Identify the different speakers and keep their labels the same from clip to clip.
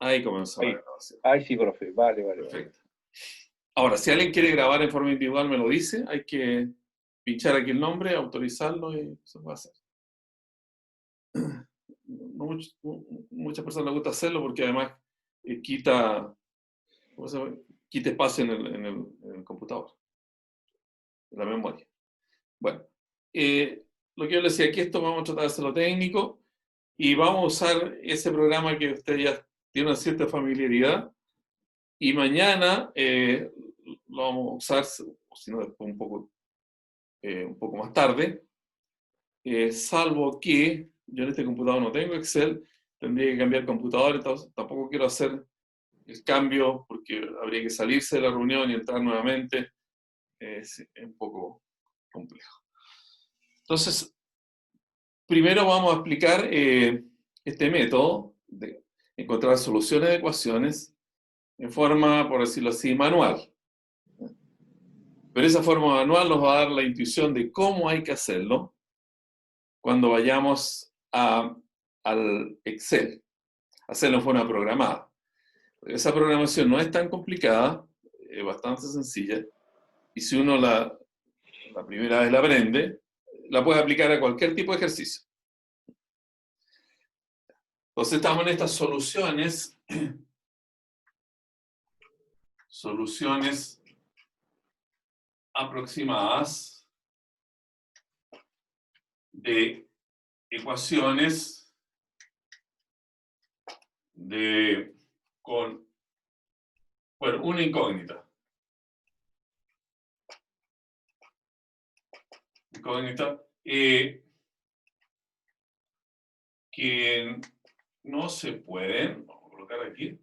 Speaker 1: Ahí comenzó la
Speaker 2: Ahí,
Speaker 1: grabación.
Speaker 2: ahí sí, profe. Vale, vale, vale.
Speaker 1: Perfecto. Ahora, si alguien quiere grabar en forma individual, me lo dice. Hay que pinchar aquí el nombre, autorizarlo y se puede hacer. Muchas personas les gusta hacerlo porque además quita, ¿cómo se llama? Quita espacio en el computador, en la memoria. Bueno, lo que yo les decía, aquí esto vamos a tratar de hacerlo técnico y vamos a usar ese programa que usted ya tiene una cierta familiaridad y mañana lo vamos a usar, o si no, después un poco más tarde, salvo que yo en este computador no tengo Excel, tendría que cambiar computador, entonces tampoco quiero hacer el cambio porque habría que salirse de la reunión y entrar nuevamente, es un poco complejo. Entonces, primero vamos a explicar este método de encontrar soluciones de ecuaciones en forma, por decirlo así, manual. Pero esa forma manual nos va a dar la intuición de cómo hay que hacerlo cuando vayamos al Excel, hacerlo en forma programada. Esa programación no es tan complicada, es bastante sencilla, y si uno la primera vez la aprende, la puede aplicar a cualquier tipo de ejercicio. Entonces estamos en estas soluciones aproximadas de ecuaciones con, bueno, una incógnita. Que no se pueden, vamos a colocar aquí,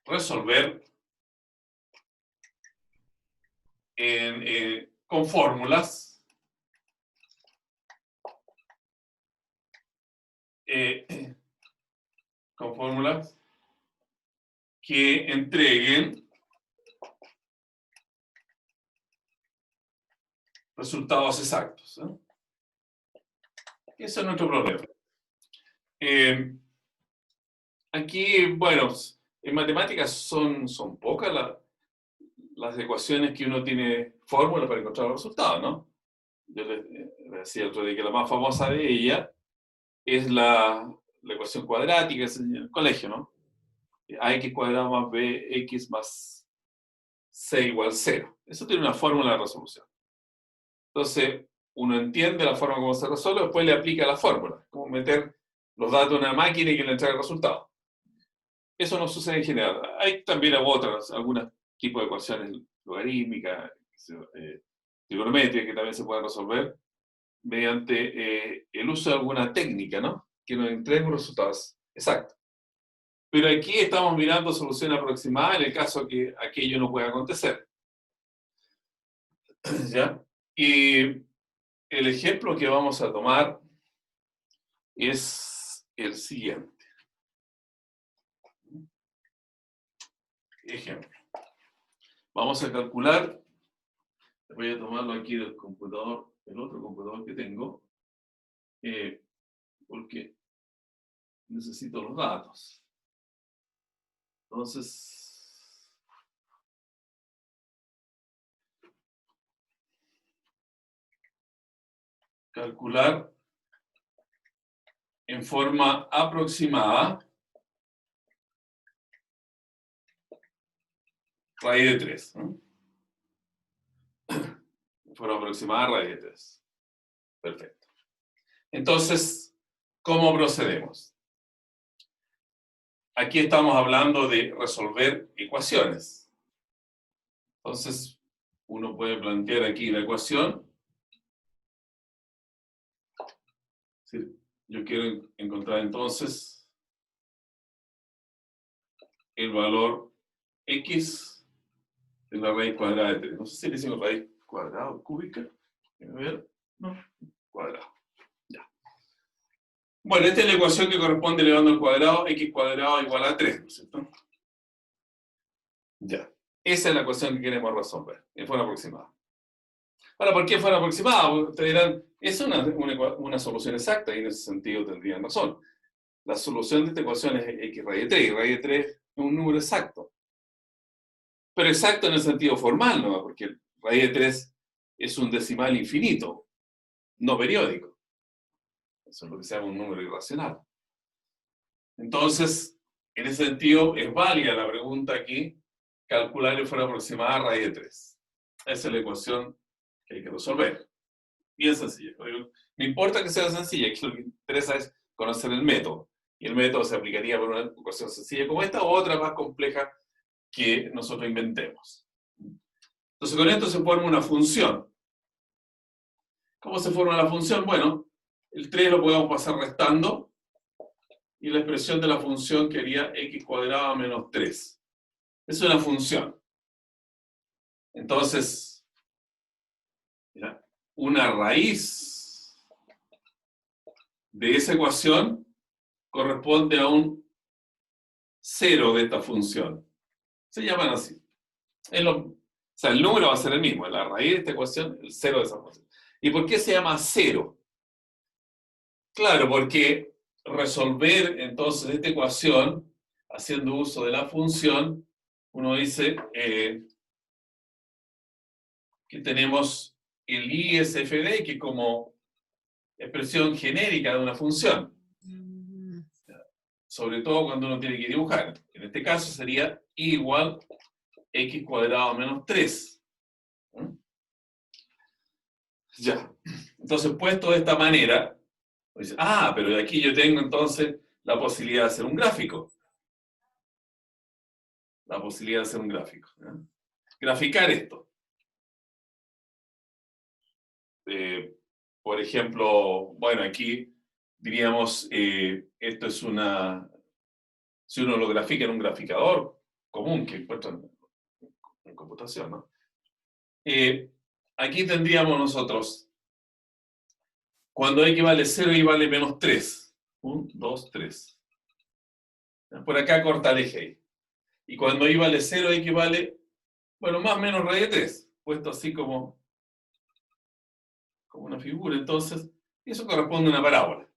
Speaker 1: resolver con fórmulas que entreguen resultados exactos. Ese es nuestro problema. Aquí, bueno, en matemáticas son pocas las ecuaciones que uno tiene fórmula para encontrar los resultados, ¿no? Yo les decía el otro día que la más famosa de ella es la ecuación cuadrática, es en el colegio, ¿no? Ax cuadrado más bx más c igual 0. Eso tiene una fórmula de resolución. Entonces, uno entiende la forma como se resuelve, después le aplica la fórmula, como meter los datos en una máquina y que le entregue el resultado. Eso no sucede en general. Hay también otras, algunos tipos de ecuaciones logarítmicas, trigonométricas, que también se pueden resolver mediante el uso de alguna técnica, ¿no? Que nos entregue un resultado exacto. Pero aquí estamos mirando solución aproximada en el caso que aquello no pueda acontecer. ¿Ya? Y el ejemplo que vamos a tomar es el siguiente. Ejemplo. Vamos a calcular, voy a tomarlo aquí del computador, el otro computador que tengo, porque necesito los datos. Entonces, calcular en forma aproximada raíz de 3. ¿No? En forma aproximada raíz de 3. Perfecto. Entonces, ¿cómo procedemos? Aquí estamos hablando de resolver ecuaciones. Entonces, uno puede plantear aquí la ecuación. Sí, yo quiero encontrar entonces el valor x de la raíz cuadrada de 3. No sé si le decimos raíz cuadrada o cúbica. A ver, no, cuadrado. Ya. Bueno, esta es la ecuación que corresponde elevando al cuadrado, x cuadrado igual a 3, ¿no es cierto? Ya. Esa es la ecuación que queremos resolver, en forma aproximada. Ahora, ¿por qué en forma aproximada? Ustedes dirán, es una solución exacta y en ese sentido tendrían razón. La solución de esta ecuación es x raíz de 3, y raíz de 3 un número exacto. Pero exacto en el sentido formal, ¿no? Porque raíz de 3 es un decimal infinito, no periódico. Eso es lo que se llama un número irracional. Entonces, en ese sentido, es válida la pregunta aquí, calcular el fuera aproximada a raíz de 3. Esa es la ecuación que hay que resolver. Bien sencilla. No importa que sea sencilla, aquí lo que interesa es conocer el método. Y el método se aplicaría por una ecuación sencilla como esta o otra más compleja que nosotros inventemos. Entonces, con esto se forma una función. ¿Cómo se forma la función? Bueno, el 3 lo podemos pasar restando y la expresión de la función quedaría x cuadrado menos 3. Es una función. Entonces, mira, una raíz de esa ecuación corresponde a un 0 de esta función. Se llaman así. O sea, el número va a ser el mismo. La raíz de esta ecuación, el 0 de esa función. ¿Y por qué se llama 0? Claro, porque resolver entonces esta ecuación, haciendo uso de la función, uno dice que tenemos el ISFD, que como expresión genérica de una función. Sobre todo cuando uno tiene que dibujar. En este caso sería I igual x cuadrado menos 3. Ya. Entonces, puesto de esta manera, dice, pero aquí yo tengo entonces la posibilidad de hacer un gráfico. La posibilidad de hacer un gráfico. Graficar esto. Por ejemplo, bueno, aquí diríamos, esto es una... Si uno lo grafica en un graficador común que encuentran en computación, ¿no? Aquí tendríamos nosotros, cuando x vale 0, y vale menos 3. 1, 2, 3. Por acá corta el eje. Y cuando y vale 0, x vale, bueno, más o menos raíz de 3. Puesto así como una figura. Entonces, eso corresponde a una parábola.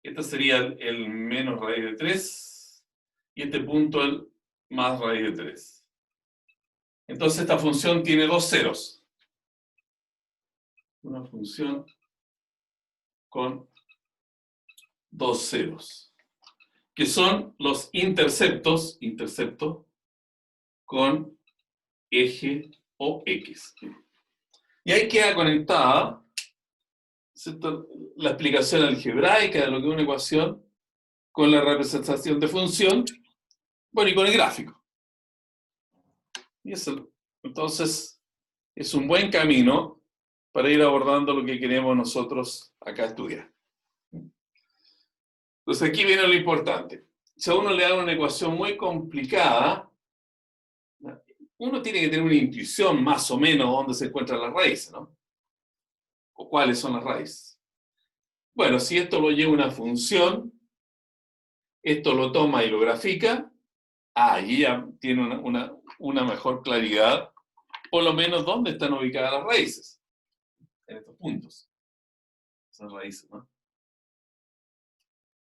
Speaker 1: Este sería el menos raíz de 3. Y este punto el más raíz de 3. Entonces esta función tiene dos ceros. Una función con dos ceros, que son los interceptos con eje o X. Y ahí queda conectada, ¿cierto?, la explicación algebraica de lo que es una ecuación con la representación de función, bueno, y con el gráfico. Y eso, entonces, es un buen camino para ir abordando lo que queremos nosotros acá estudiar. Entonces aquí viene lo importante. Si a uno le da una ecuación muy complicada, uno tiene que tener una intuición más o menos dónde se encuentran las raíces, ¿no? O cuáles son las raíces. Bueno, si esto lo lleva una función, esto lo toma y lo grafica, ahí ya tiene una mejor claridad, por lo menos dónde están ubicadas las raíces, en estos puntos. Esas raíces, ¿no? O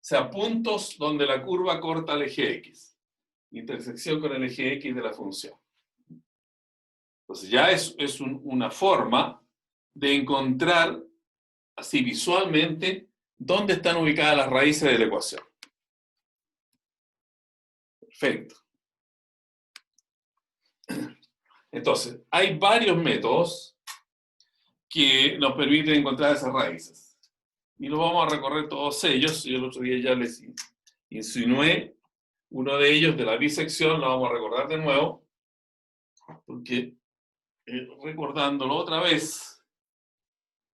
Speaker 1: sea, puntos donde la curva corta el eje X. Intersección con el eje X de la función. Entonces ya es una forma de encontrar, así visualmente, dónde están ubicadas las raíces de la ecuación. Perfecto. Entonces, hay varios métodos que nos permiten encontrar esas raíces. Y los vamos a recorrer todos ellos. Yo el otro día ya les insinué uno de ellos, de la bisección, lo vamos a recordar de nuevo, porque recordándolo otra vez,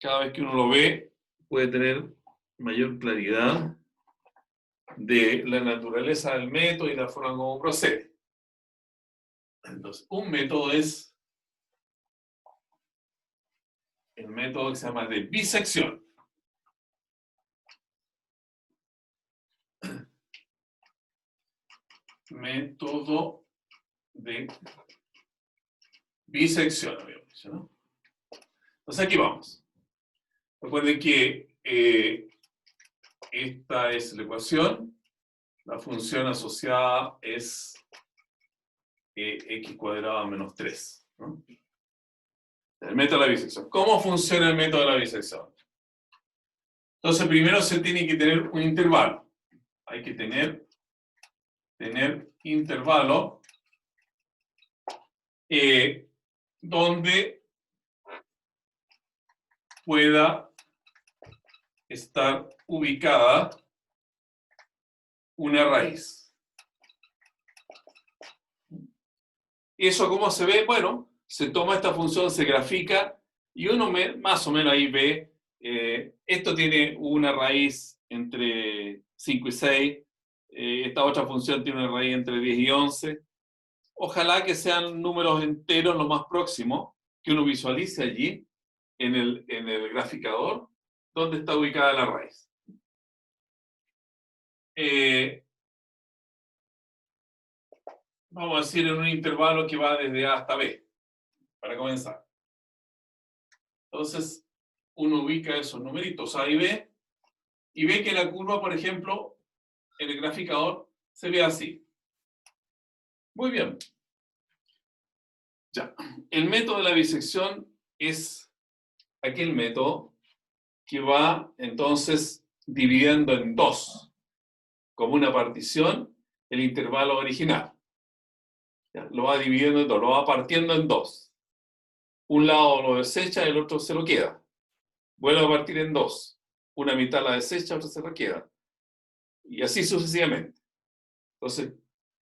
Speaker 1: cada vez que uno lo ve, puede tener mayor claridad de la naturaleza del método y la forma como procede. Entonces, un método es el método que se llama de bisección. Método de bisección, habíamos dicho, ¿no? Entonces aquí vamos. Recuerden que esta es la ecuación la función asociada es x cuadrado menos 3, ¿no? El método de la bisección. ¿Cómo funciona el método de la bisección? Entonces, primero se tiene que tener un intervalo. Hay que tener intervalo donde pueda estar ubicada una raíz. ¿Eso cómo se ve? Bueno, se toma esta función, se grafica y uno más o menos ahí ve, esto tiene una raíz entre 5 y 6, esta otra función tiene una raíz entre 10 y 11. Ojalá que sean números enteros lo más próximos, que uno visualice allí en el graficador donde está ubicada la raíz. Vamos a decir en un intervalo que va desde A hasta B, para comenzar. Entonces, uno ubica esos numeritos A y B, y ve que la curva, por ejemplo, en el graficador, se ve así. Muy bien. Ya. El método de la bisección es aquel método que va, entonces, dividiendo en dos, como una partición, el intervalo original. ¿Ya? Lo va dividiendo en dos, lo va partiendo en dos. Un lado lo desecha y el otro se lo queda. Vuelve a partir en dos. Una mitad la desecha, otra se la queda. Y así sucesivamente. Entonces,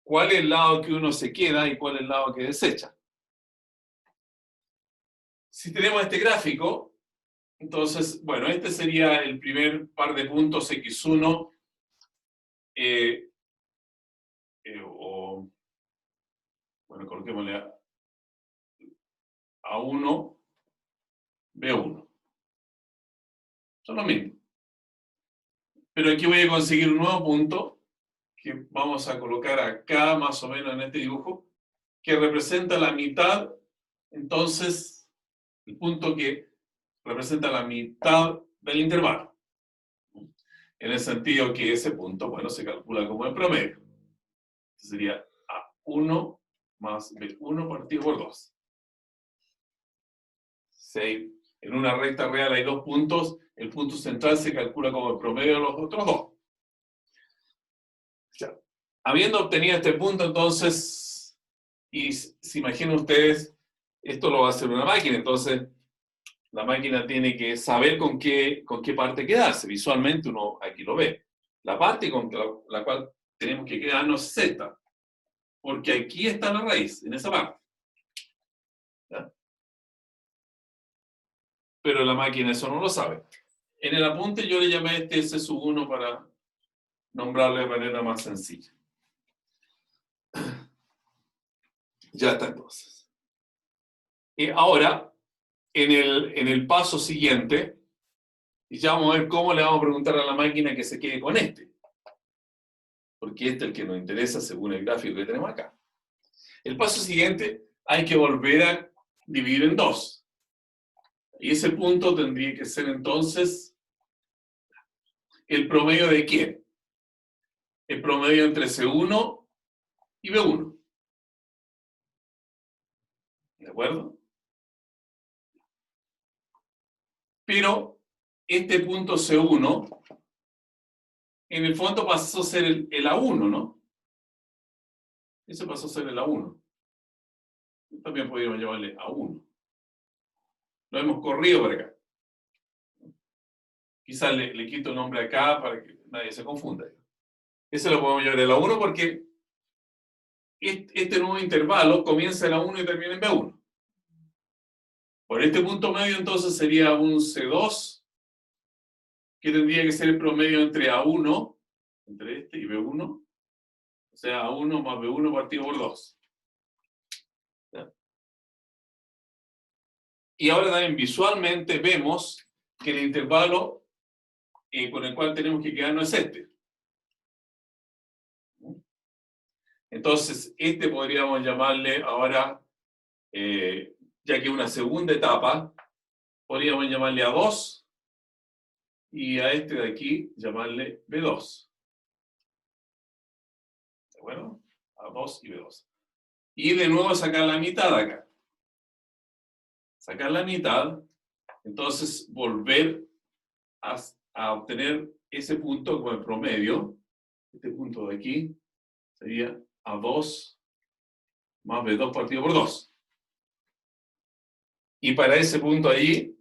Speaker 1: ¿cuál es el lado que uno se queda y cuál es el lado que desecha? Si tenemos este gráfico, entonces, bueno, este sería el primer par de puntos x1 o, bueno, coloquémosle A1, B1. Son lo mismo. Pero aquí voy a conseguir un nuevo punto que vamos a colocar acá, más o menos en este dibujo, que representa la mitad, entonces, el punto que representa la mitad del intervalo. En el sentido que ese punto, bueno, se calcula como el promedio. Entonces sería A1 más B1 partido por 2. En una recta real hay dos puntos, el punto central se calcula como el promedio de los otros dos. Ya. Habiendo obtenido este punto, entonces, y se imaginan ustedes, esto lo va a hacer una máquina, entonces la máquina tiene que saber con qué parte quedarse. Visualmente uno aquí lo ve. La parte con la cual tenemos que quedarnos es esta, porque aquí está la raíz, en esa parte. ¿Ya? Pero la máquina eso no lo sabe. En el apunte yo le llamé a este S1 para nombrarle de manera más sencilla. Ya está entonces. Y ahora, en el paso siguiente, ya vamos a ver cómo le vamos a preguntar a la máquina que se quede con este. Porque este es el que nos interesa según el gráfico que tenemos acá. El paso siguiente, hay que volver a dividir en dos. Y ese punto tendría que ser entonces el promedio de ¿quién? El promedio entre C1 y B1. ¿De acuerdo? Pero este punto C1, en el fondo pasó a ser el A1, ¿no? Ese pasó a ser el A1. También podríamos llamarle A1. Lo hemos corrido para acá. Quizás le quito el nombre acá para que nadie se confunda. Ese lo podemos llamar el A1 porque este nuevo intervalo comienza en A1 y termina en B1. Por este punto medio entonces sería un C2, que tendría que ser el promedio entre A1, entre este y B1, o sea, A1 más B1 partido por 2. ¿Ya? Y ahora también visualmente vemos que el intervalo con el cual tenemos que quedarnos es este. Entonces, este podríamos llamarle ahora, ya que una segunda etapa, podríamos llamarle A2 y a este de aquí llamarle B2. acuerdo? A2 y B2. Y de nuevo sacar la mitad acá. Sacar la mitad, entonces volver a obtener ese punto como el promedio. Este punto de aquí sería A2 más B2 partido por 2. Y para ese punto ahí,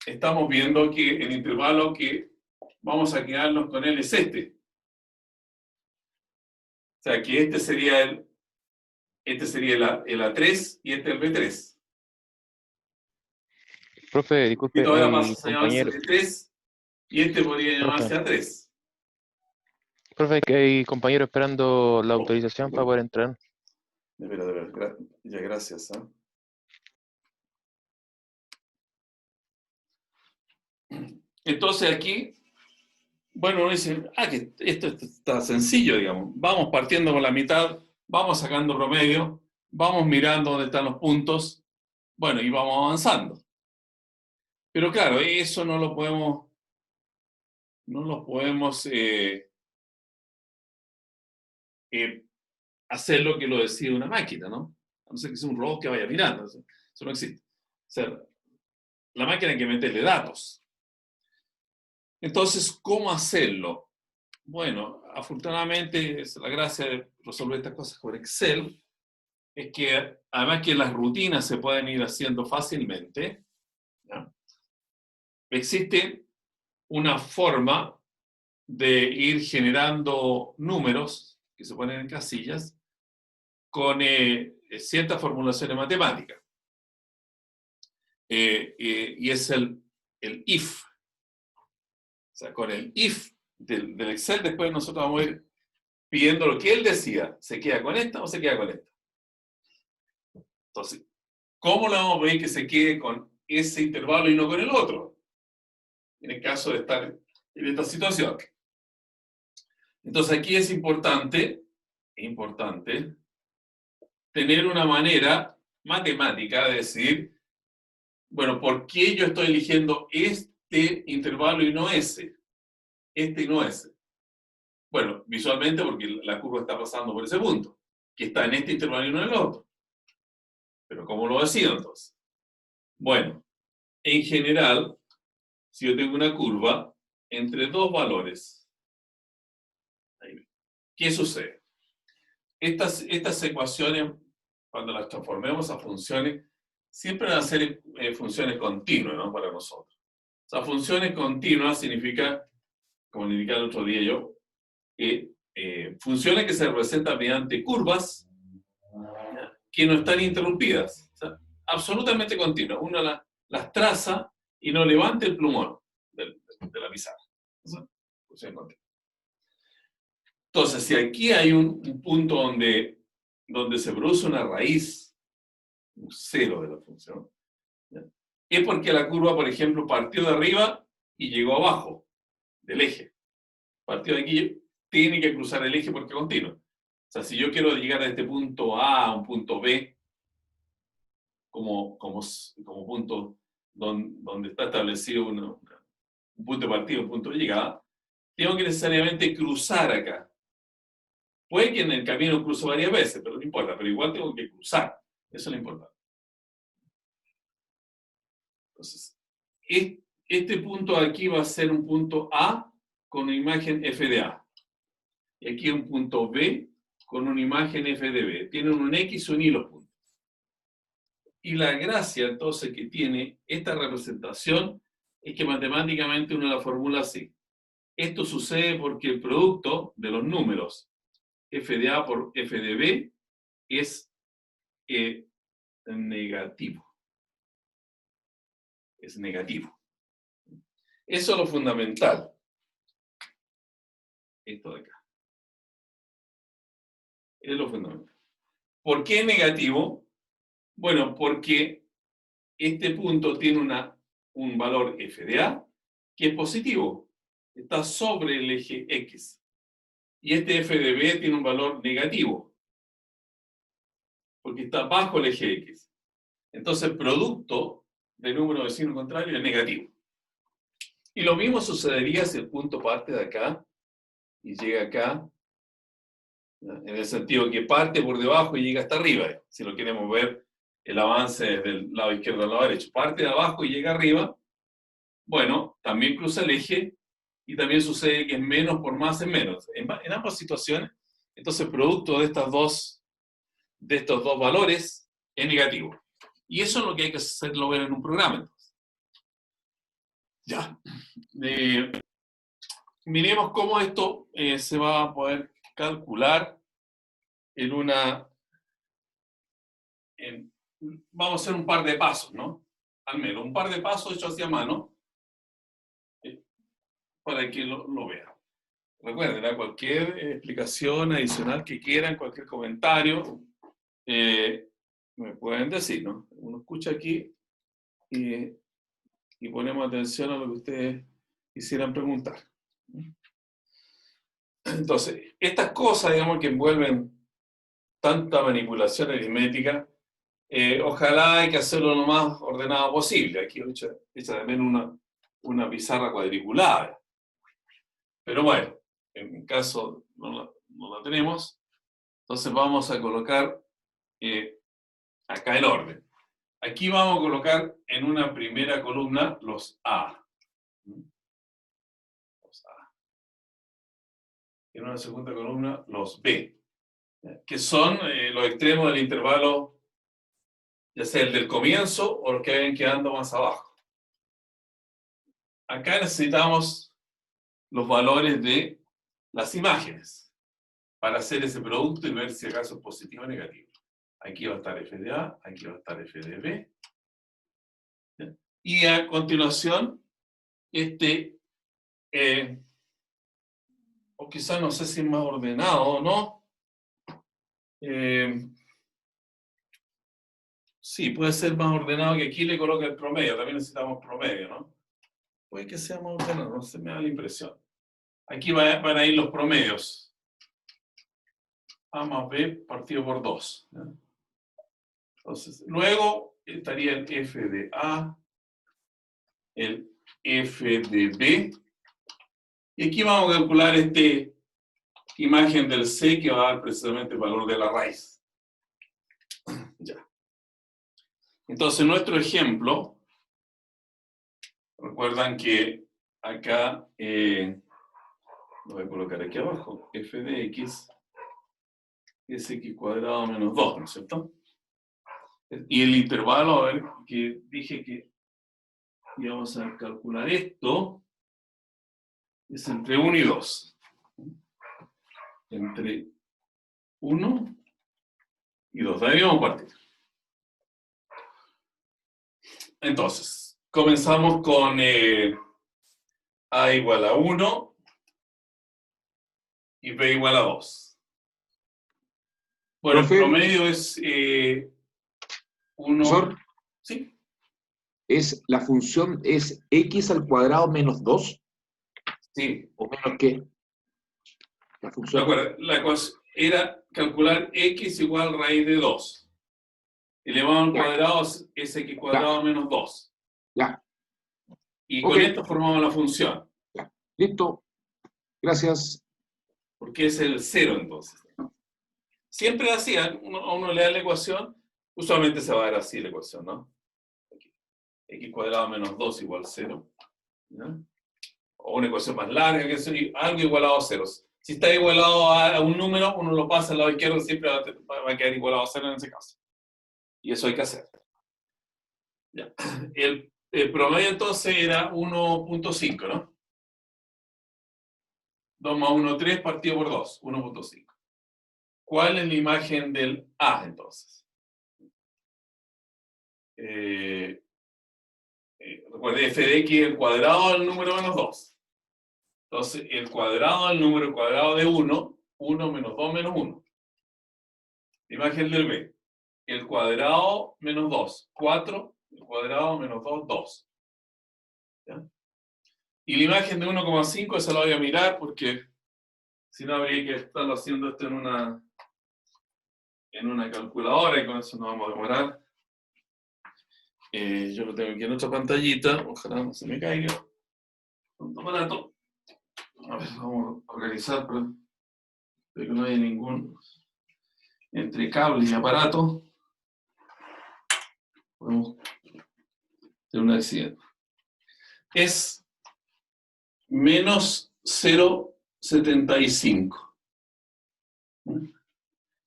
Speaker 1: estamos viendo que el intervalo que vamos a quedarnos con él es este. O sea, que este sería el A3 y este el B3.
Speaker 2: Profe,
Speaker 1: Y
Speaker 2: disculpe,
Speaker 1: ahora
Speaker 2: hay
Speaker 1: pasa a llamarse
Speaker 2: compañeros,
Speaker 1: B3 y este podría
Speaker 2: profe,
Speaker 1: llamarse A3.
Speaker 2: profe, que hay compañeros esperando la
Speaker 1: Oh,
Speaker 2: autorización para
Speaker 1: disculpa.
Speaker 2: poder entrar.
Speaker 1: De veras, de veras. Ya, gracias. Entonces aquí, bueno, uno dice, que esto está sencillo, digamos. Vamos partiendo con la mitad, vamos sacando promedio, vamos mirando dónde están los puntos, bueno, y vamos avanzando. Pero claro, eso no lo podemos hacer lo que lo decide una máquina, ¿no? A no ser que sea un robot que vaya mirando, eso no existe. O sea, la máquina hay que meterle datos. Entonces, ¿cómo hacerlo? Bueno, afortunadamente, la gracia de resolver estas cosas con Excel es que, además que las rutinas se pueden ir haciendo fácilmente, ¿ya? Existe una forma de ir generando números que se ponen en casillas con ciertas formulaciones matemáticas. Y es el if. O sea, con el if del Excel, después nosotros vamos a ir pidiendo lo que él decida. ¿Se queda con esta o se queda con esta? Entonces, ¿cómo le vamos a pedir que se quede con ese intervalo y no con el otro? En el caso de estar en esta situación. Entonces, aquí es importante tener una manera matemática de decir, bueno, ¿por qué yo estoy eligiendo este intervalo y no ese? Este y no ese. Bueno, visualmente porque la curva está pasando por ese punto, que está en este intervalo y no en el otro. Pero ¿cómo lo decido entonces? Bueno, en general, si yo tengo una curva entre dos valores, ¿qué sucede? Estas ecuaciones, cuando las transformemos a funciones, siempre van a ser funciones continuas, ¿no? Para nosotros. O sea, funciones continuas significa, como le indicaba el otro día yo, funciones que se representan mediante curvas, ¿ya?, que no están interrumpidas. O sea, absolutamente continuas. Uno las traza y no levanta el plumón de la pizarra. Función continua. Entonces, si aquí hay un punto donde se produce una raíz, un cero de la función, ¿ya?, es porque la curva, por ejemplo, partió de arriba y llegó abajo del eje. Partió de aquí, tiene que cruzar el eje porque es continuo. O sea, si yo quiero llegar a este punto A a un punto B, como punto donde está establecido un punto de partida, un punto de llegada, tengo que necesariamente cruzar acá. Puede que en el camino cruzo varias veces, pero no importa, pero igual tengo que cruzar. Eso es lo importante. Entonces, este punto aquí va a ser un punto A con una imagen f de A. Y aquí un punto B con una imagen f de B. Tienen un X y un Y los puntos. Y la gracia entonces que tiene esta representación es que matemáticamente uno la formula así. Esto sucede porque el producto de los números f de A por f de B es negativo. Es negativo. Eso es lo fundamental. Esto de acá. Es lo fundamental. ¿Por qué negativo? Bueno, porque este punto tiene un valor f de A que es positivo. Está sobre el eje X. Y este f de B tiene un valor negativo, porque está bajo el eje X. Entonces, el producto de número de signo contrario es negativo. Y lo mismo sucedería si el punto parte de acá y llega acá ¿ya? En el sentido que parte por debajo y llega hasta arriba, si lo queremos ver el avance desde el lado izquierdo al lado derecho. Parte de abajo y llega arriba, bueno, también cruza el eje, y también sucede que es menos por más es menos. En ambas situaciones, entonces el producto de estos dos valores es negativo. Y eso es lo que hay que hacerlo ver en un programa. Entonces. Ya. Miremos cómo esto se va a poder calcular en vamos a hacer un par de pasos, ¿no? Al menos un par de pasos hechos hacia mano para que lo vean. Recuerden, cualquier explicación adicional que quieran, cualquier comentario, me pueden decir, ¿no? Uno escucha aquí y ponemos atención a lo que ustedes quisieran preguntar. Entonces, estas cosas, digamos, que envuelven tanta manipulación aritmética, ojalá hay que hacerlo lo más ordenado posible. Aquí echa de menos una pizarra cuadriculada. Pero bueno, en mi caso no la tenemos, entonces vamos a colocar acá el orden. Aquí vamos a colocar en una primera columna los A. Los A. En una segunda columna los B, que son los extremos del intervalo, ya sea el del comienzo o los que vayan quedando más abajo. Acá necesitamos los valores de las imágenes para hacer ese producto y ver si acaso es positivo o negativo. Aquí va a estar f de A, aquí va a estar f de B. ¿Ya? Y a continuación, o quizás no sé si es más ordenado o no. Sí, puede ser más ordenado, que aquí le coloca el promedio. También necesitamos promedio, ¿no? Puede que sea más ordenado, no se me da la impresión. Aquí van a ir los promedios. A más B partido por 2. ¿Ya? Entonces, luego estaría el f de A, el f de B. Y aquí vamos a calcular imagen del C que va a dar precisamente el valor de la raíz. Ya. Entonces, nuestro ejemplo, recuerdan que acá, lo voy a colocar aquí abajo, f de x es x cuadrado menos 2, ¿no es cierto? Y el intervalo, a ver, que dije que íbamos a calcular esto, es entre 1 y 2. Entre 1 y 2. De ahí vamos a partir. Entonces, comenzamos con A igual a 1 y B igual a 2. Bueno,
Speaker 3: Profe,
Speaker 1: el promedio es 1.
Speaker 3: profesor,
Speaker 1: ¿Sí?
Speaker 3: la función es x al cuadrado menos 2,
Speaker 1: Sí.
Speaker 3: ¿o menos qué? La función.
Speaker 1: Recuerda, la cosa era calcular x igual raíz de 2. Elevado al cuadrado es x cuadrado menos 2.
Speaker 3: Ya.
Speaker 1: Y
Speaker 3: Ok.
Speaker 1: con esto formamos la función.
Speaker 3: Ya. Listo. Gracias.
Speaker 1: Porque es el 0 entonces. Siempre así, a uno le da la ecuación, usualmente se va a dar así la ecuación, ¿no? Aquí. X cuadrado menos 2 igual 0. ¿Ya? O una ecuación más larga, que es algo igualado a 0. Si está igualado a un número, uno lo pasa al lado izquierdo, siempre va a quedar igualado a 0 en ese caso. Y eso hay que hacer. Ya. El promedio entonces era 1.5, ¿no? 2 más 1, 3 partido por 2, 1.5. ¿Cuál es la imagen del A entonces? Recuerden, f de x es el cuadrado del número menos 2. Entonces, el cuadrado del número cuadrado de 1, 1 menos 2 menos 1. La imagen del B, el cuadrado menos 2, 4, el cuadrado menos 2, 2. ¿Ya? Y la imagen de 1,5, esa la voy a mirar porque si no habría que estarlo haciendo esto en una calculadora y con eso nos vamos a demorar. Yo lo tengo aquí en otra pantallita, ojalá no se me caiga. Un aparato. A ver, vamos a organizar, pero pero no hay ningún entre cable y aparato, podemos tener un accidente. Es menos 0,75.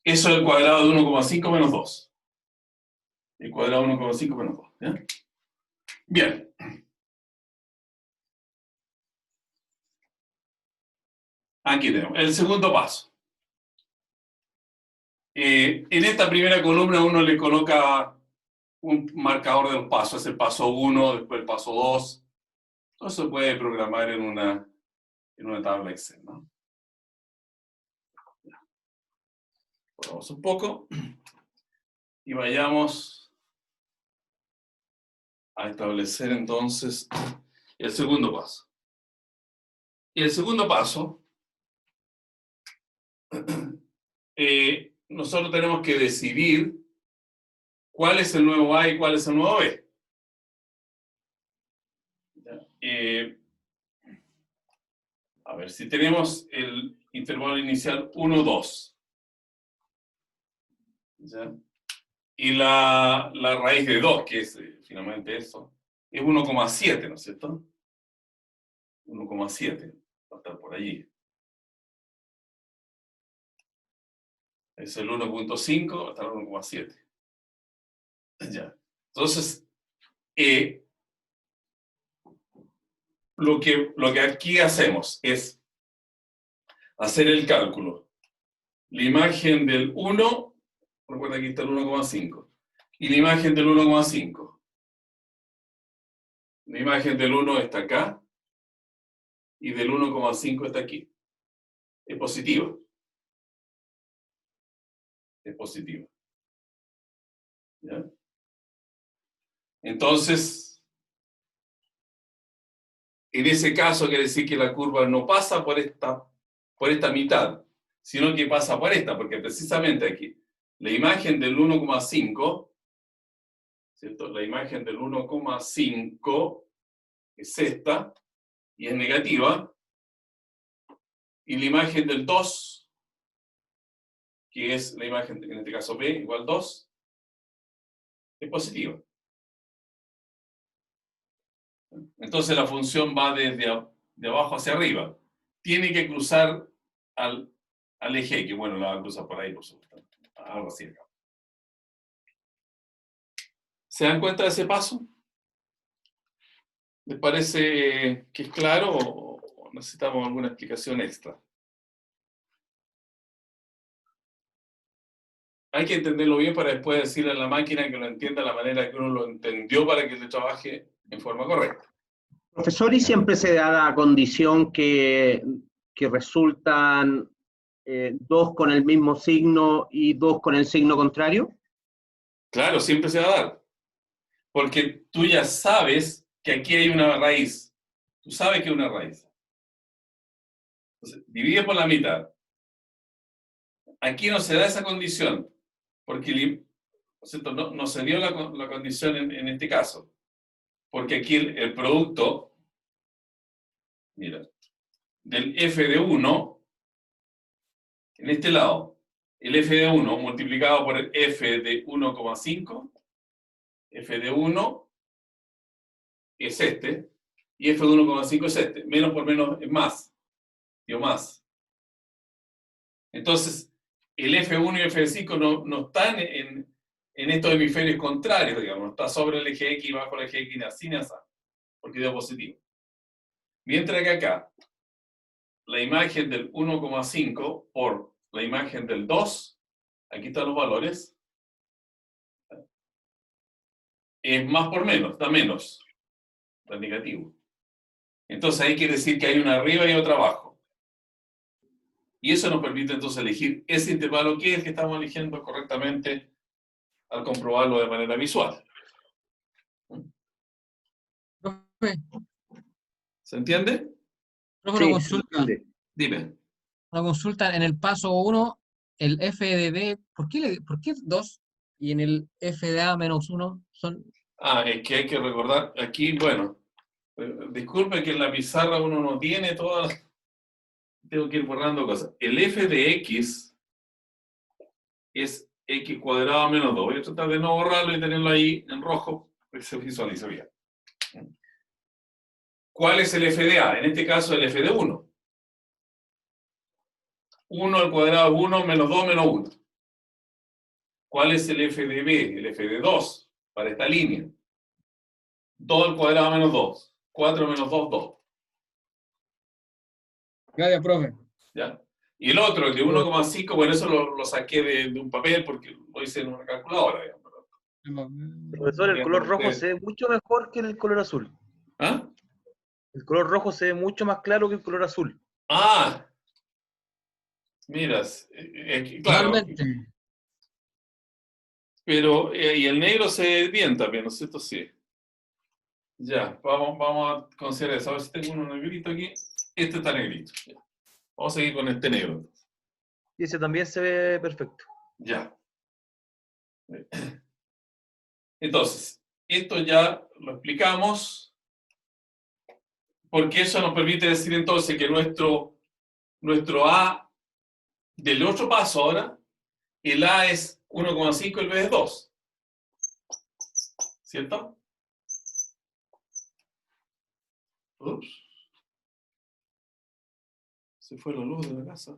Speaker 1: Eso es el cuadrado de 1,5 menos 2. El cuadrado de 1,5 menos 2. ¿Ya? Bien. Aquí tenemos el segundo paso. En esta primera columna uno le coloca un marcador de los pasos. Es el paso 1, después el paso 2. Todo eso se puede programar en una tabla Excel, ¿no? Ponemos un poco y vayamos a establecer entonces el segundo paso. Y el segundo paso, nosotros tenemos que decidir cuál es el nuevo A y cuál es el nuevo B. A ver, si tenemos el intervalo inicial 1, 2. ¿Ya? Y la raíz de 2, que es finalmente eso, es 1,7, ¿no es cierto? 1,7, va a estar por allí. Es el 1,5, va a estar 1,7. Ya. Entonces, lo que aquí hacemos es hacer el cálculo. La imagen del 1, recuerda que está el 1,5, y la imagen del 1,5. La imagen del 1 está acá, y del 1,5 está aquí. Es positiva. Es positiva. ¿Ya? Entonces, en ese caso quiere decir que la curva no pasa por esta mitad, sino que pasa por esta, porque precisamente aquí, la imagen del 1,5, ¿cierto? La imagen del 1,5 es esta, y es negativa, y la imagen del 2, que es la imagen, en este caso B igual 2, es positiva. Entonces la función va de abajo hacia arriba. Tiene que cruzar al eje, que bueno, la va a cruzar por ahí, por supuesto. Algo así acá. ¿Se dan cuenta de ese paso? ¿Les parece que es claro o necesitamos alguna explicación extra? Hay que entenderlo bien para después decirle a la máquina que lo entienda de la manera que uno lo entendió para que le trabaje en forma correcta.
Speaker 4: Profesor, ¿y siempre se da la condición que resultan 2 con el mismo signo y 2 con el signo contrario?
Speaker 1: Claro, siempre se va a dar. Porque tú ya sabes que aquí hay una raíz. Tú sabes que hay una raíz. Entonces, divide por la mitad. Aquí no se da esa condición, porque no se dio la condición en este caso. Porque aquí el producto, mira, del f de 1, en este lado, el f de 1 multiplicado por el f de 1,5, f de 1 es este, y f de 1,5 es este. Menos por menos es más, dio más. Entonces, el F1 y el F5 no están en estos hemisferios contrarios, digamos, no está sobre el eje X y bajo el eje X, ni así, porque dio positivo. Mientras que acá, la imagen del 1,5 por la imagen del 2, aquí están los valores, es más por menos, da menos, da negativo. Entonces ahí quiere decir que hay una arriba y otra abajo. Y eso nos permite entonces elegir ese intervalo que es el que estamos eligiendo correctamente al comprobarlo de manera visual.
Speaker 5: Profe,
Speaker 1: ¿Se entiende?
Speaker 5: profe,
Speaker 4: Sí,
Speaker 5: una consulta.
Speaker 1: Dime.
Speaker 5: Una consulta en el paso 1, el f de d, ¿por qué 2? Y en el f de a menos 1 son...
Speaker 1: Es que hay que recordar, aquí, bueno, disculpe que en la pizarra uno no tiene todas tengo que ir borrando cosas. El f de x es x cuadrado menos 2. Voy a tratar de no borrarlo y tenerlo ahí en rojo para que se visualice bien. ¿Cuál es el f de a? En este caso el f de 1. 1 al cuadrado es 1 menos 2 menos 1. ¿Cuál es el f de b? El f de 2 para esta línea. 2 al cuadrado menos 2. 4 menos 2, 2.
Speaker 5: Gracias, profe.
Speaker 1: ¿Ya? Y el otro, el de 1,5, bueno, eso lo saqué de un papel porque lo hice en una calculadora. Digamos.
Speaker 6: Profesor, el color rojo
Speaker 1: Ustedes-
Speaker 6: se ve mucho mejor que el color azul.
Speaker 1: ¿Ah?
Speaker 6: El color rojo se ve mucho más claro que el color azul.
Speaker 1: Ah, miras, claro,
Speaker 5: Totalmente.
Speaker 1: pero y el negro se ve bien también, ¿no es cierto? Sí. Ya, vamos a considerar eso. A ver si tengo uno negrito aquí. Este está negrito. Ya. Vamos a seguir con este negro.
Speaker 6: Y ese también se ve perfecto.
Speaker 1: Ya. Entonces, esto ya lo explicamos, porque eso nos permite decir entonces que nuestro A del otro paso ahora, el A es 1,5, el B es 2. ¿Cierto? Ups. Se fue la luz de la casa.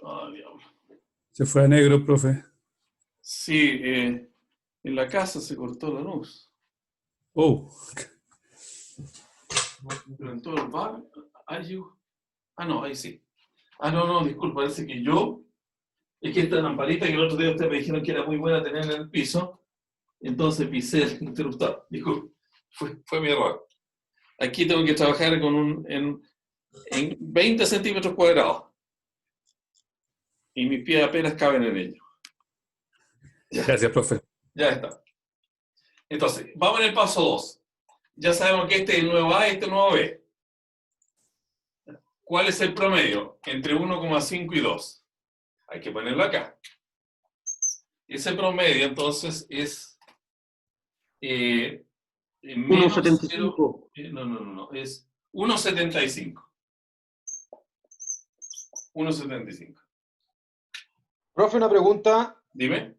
Speaker 1: Ah, diablo.
Speaker 7: Se fue a negro, profe.
Speaker 1: Sí, en la casa se cortó la luz.
Speaker 7: Oh,
Speaker 1: Pero en todo el bar, ah, no, ahí sí. Ah, no, disculpa, parece que yo, es que esta lamparita que el otro día ustedes me dijeron que era muy buena tener en el piso, entonces pisé el interruptor. Disculpe, fue mi error. Aquí tengo que trabajar en 20 centímetros cuadrados. Y mis pies apenas caben en ello.
Speaker 7: gracias, profe.
Speaker 1: Ya está. Entonces, vamos en el paso 2. Ya sabemos que este es el nuevo A y este es el nuevo B. ¿Cuál es el promedio? Entre 1,5 y 2. Hay que ponerlo acá. Ese promedio, entonces, es menos
Speaker 4: 1,75.
Speaker 1: 0, no, es 1,75. 1,75.
Speaker 8: Profe, una pregunta.
Speaker 1: Dime.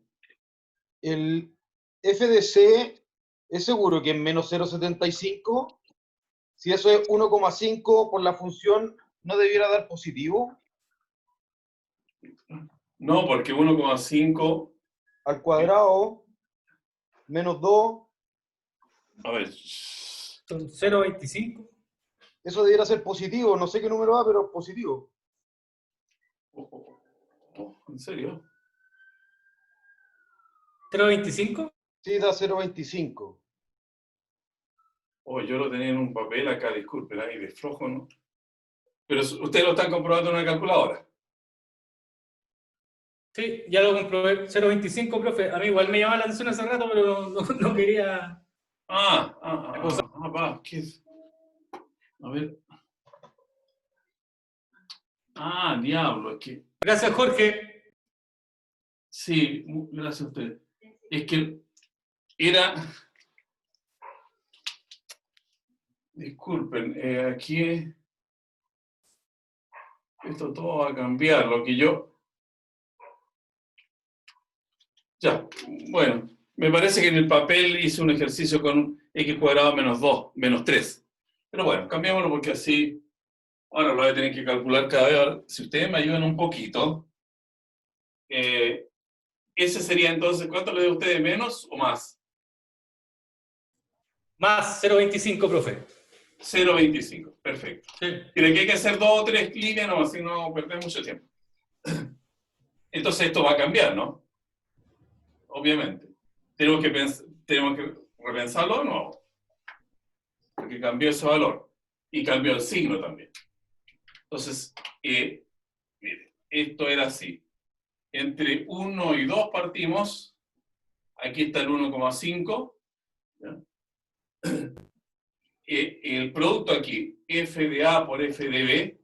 Speaker 8: ¿El FDC es seguro que es menos 0,75? Si eso es 1,5 por la función, ¿no debiera dar positivo?
Speaker 1: No, porque 1,5...
Speaker 8: Al cuadrado, menos 2,
Speaker 1: A ver.
Speaker 9: Son 0,25.
Speaker 8: eso debiera ser positivo. No sé qué número va, pero positivo.
Speaker 1: ¿En serio?
Speaker 9: 0,25.
Speaker 8: Sí, da 0,25.
Speaker 1: Oh, yo lo tenía en un papel acá, disculpen, ahí de flojo, ¿no? Pero ustedes lo están comprobando en una calculadora.
Speaker 9: Sí, ya lo comprobé. 0,25, profe. A mí igual me llamaba la atención hace rato, pero no quería.
Speaker 1: Va, ¿qué es? A ver. Ah, diablo, es que...
Speaker 9: Gracias, Jorge.
Speaker 1: Sí, gracias a usted. Es que era... Disculpen, aquí... Esto todo va a cambiar, lo que yo... Ya, bueno, me parece que en el papel hice un ejercicio con x cuadrado menos 2, menos 3. Pero bueno, cambiámoslo porque así... Ahora lo voy a tener que calcular cada vez. Ahora, si ustedes me ayudan un poquito, ese sería entonces, ¿cuánto le doy a ustedes? ¿Menos o más?
Speaker 9: Más 0,25, profe.
Speaker 1: 0,25, perfecto.
Speaker 9: Sí.
Speaker 1: Tiene que hay que hacer 2 o 3 líneas, no, así no perdemos mucho tiempo. Entonces esto va a cambiar, ¿no? Obviamente. Tenemos que repensarlo de nuevo. Porque cambió ese valor. Y cambió el signo también. Entonces, mire, esto era así. Entre 1 y 2 partimos. Aquí está el 1,5. El producto aquí, f de A por f de B,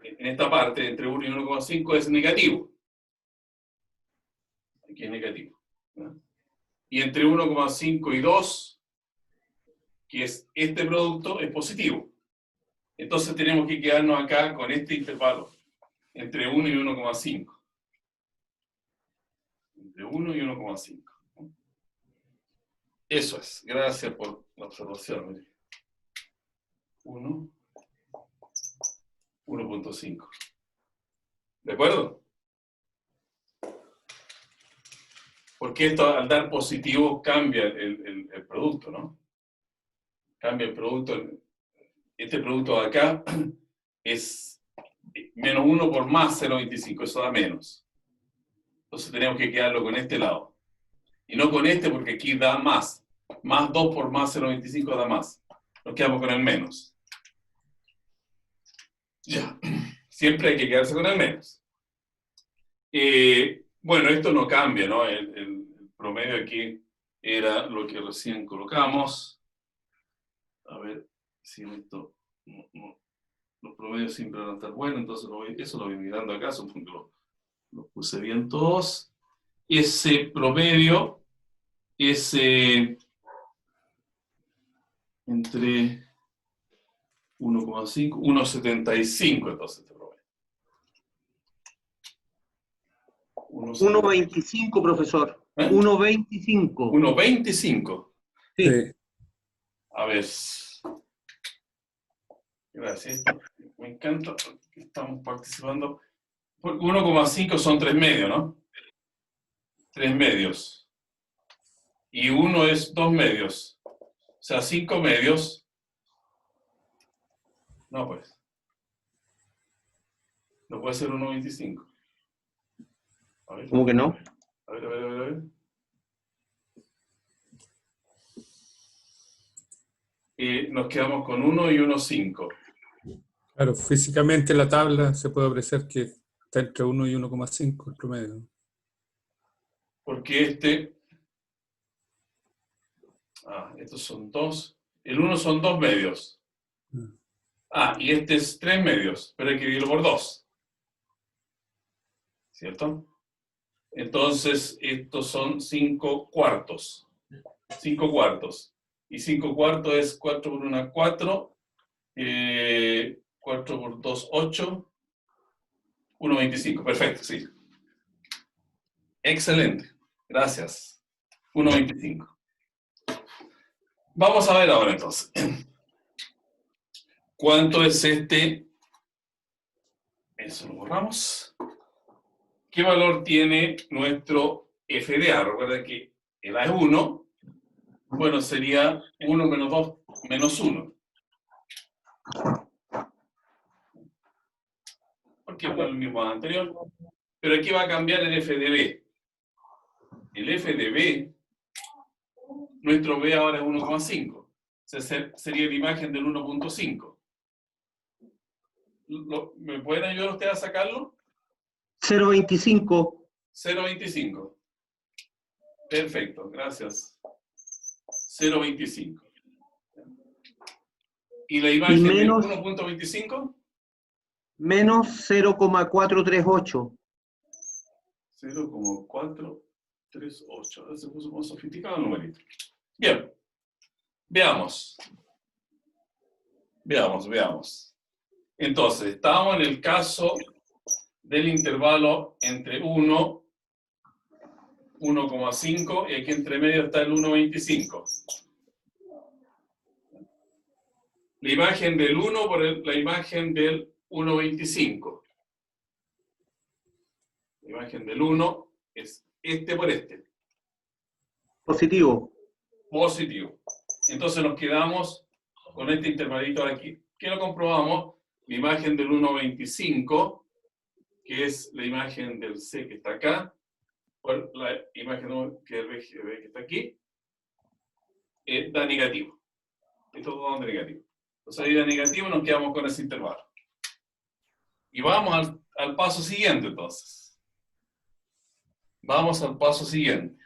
Speaker 1: en esta parte, entre 1 y 1,5, es negativo. Aquí es negativo. ¿No? Y entre 1,5 y 2, que es este producto, es positivo. Entonces tenemos que quedarnos acá con este intervalo, entre 1 y 1,5. Entre 1 y 1,5. Eso es. Gracias por la observación. 1, 1.5. ¿De acuerdo? Porque esto al dar positivo cambia el producto, ¿no? Cambia el producto. Este producto de acá es menos 1 por más 0,25, eso da menos. Entonces tenemos que quedarlo con este lado. Y no con este porque aquí da más. Más 2 por más 0,25 da más. Nos quedamos con el menos. Ya. Siempre hay que quedarse con el menos. Bueno, esto no cambia, ¿no? El promedio aquí era lo que recién colocamos. A ver si esto... No. Los promedios siempre van a estar buenos, entonces eso lo voy mirando acá, supongo que lo puse bien todos. Ese promedio es entre 1,5, 1,75 entonces este promedio.
Speaker 4: 1,25, profesor.
Speaker 1: ¿Eh?
Speaker 4: 1,25.
Speaker 1: 1,25.
Speaker 4: Sí.
Speaker 1: A ver. Gracias. Me encanta porque estamos participando. 1,5 son 3 medios, ¿no? 3 medios. Y 1 es 2 medios. O sea, 5 medios. No, pues. No puede ser 1,25. A ver.
Speaker 4: ¿Cómo que no?
Speaker 1: A ver. Nos quedamos con 1 y 1,5.
Speaker 7: Claro, físicamente la tabla se puede apreciar que está entre 1 y 1,5 el promedio.
Speaker 1: Porque estos son 2. El 1 son 2 medios. Y este es 3 medios, pero hay que dividirlo por 2. ¿Cierto? Entonces, estos son 5 cuartos. 5 cuartos. Y 5 cuartos es 4 por 1, 4. 4 por 2, 8. 1,25. Perfecto, sí. Excelente. Gracias. 1,25. Vamos a ver ahora entonces. ¿Cuánto es este? Eso lo borramos. ¿Qué valor tiene nuestro FDA? Recuerda que el A es 1. Bueno, sería 1 menos 2 menos 1. Porque es el mismo anterior. Pero aquí va a cambiar el FDB. El FDB, nuestro B ahora es 1,5. Sería la imagen del 1,5. ¿Me pueden ayudar ustedes a sacarlo?
Speaker 4: 0,25.
Speaker 1: 0,25. Perfecto, gracias. 0,25. ¿Y la imagen del 1,25?
Speaker 4: Menos 0,438.
Speaker 1: 0,438. Ahora se puso más sofisticado el numerito. Bien. Veamos. Entonces, estamos en el caso del intervalo entre 1, 1,5 y aquí entre medio está el 1,25. La imagen del 1 por la imagen del 1,25. La imagen del 1 es este por este.
Speaker 4: Positivo.
Speaker 1: Positivo. Entonces nos quedamos con este intervalito de aquí. ¿Qué lo comprobamos? La imagen del 1,25, que es la imagen del C que está acá, por la imagen que el B que está aquí, da negativo. Esto da negativo. Entonces ahí da negativo, nos quedamos con ese intervalo. Y vamos al paso siguiente, entonces. Vamos al paso siguiente.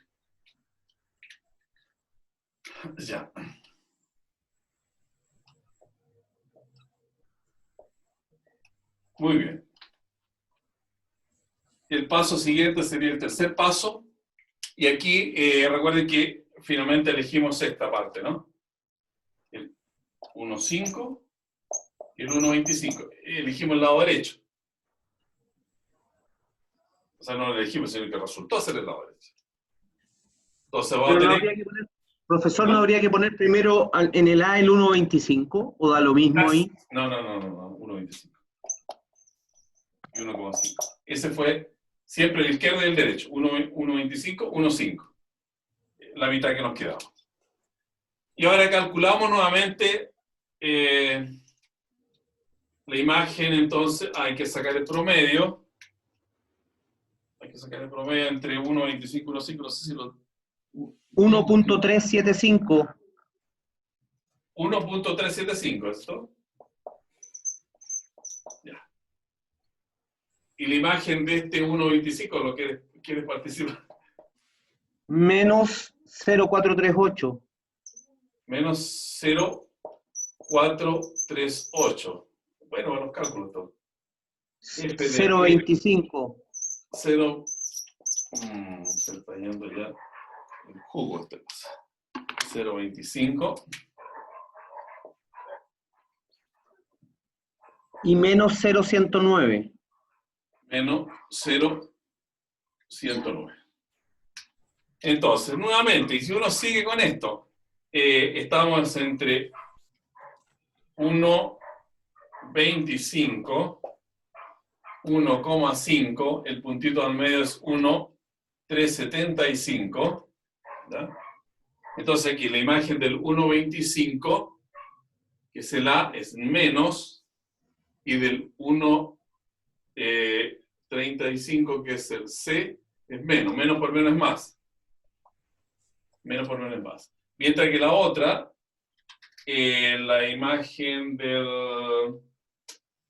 Speaker 1: Ya. Muy bien. El paso siguiente sería el tercer paso. Y aquí recuerden que finalmente elegimos esta parte, ¿no? El 1,5 y el 1.25. Elegimos el lado derecho. O sea, no lo elegimos, sino que resultó ser el lado derecho. Entonces vamos a
Speaker 4: Pero no
Speaker 1: tener...
Speaker 4: habría que poner, profesor, ¿no habría que poner primero en el A el 1.25? ¿O da lo mismo ahí?
Speaker 1: No, 1.25. Y 1.5. Ese fue siempre el izquierdo y el derecho. 1.25, 1.5. La mitad que nos quedaba. Y ahora calculamos nuevamente la imagen, entonces hay que sacar el promedio. Hay que sacar el promedio entre 1.25 y 1.5, no sé si lo...
Speaker 4: 1.375.
Speaker 1: 1.375, ¿esto? Ya. Y la imagen de este 1.25, ¿lo quieres participar?
Speaker 4: Menos 0.438.
Speaker 1: Menos 0.438. Bueno, los cálculos todos.
Speaker 4: 0.25.
Speaker 1: 0. Se está yendo ya el jugo esta cosa. 0.25.
Speaker 4: Y menos 0.109.
Speaker 1: Menos 0.109. Entonces, nuevamente, y si uno sigue con esto, estamos entre 1.25, 1,5, el puntito al medio es 1.375, ¿ya? Entonces aquí la imagen del 1.25, que es el A, es menos, y del 1.35, que es el C, es menos. Menos por menos es más. Menos por menos es más. Mientras que la otra, la imagen del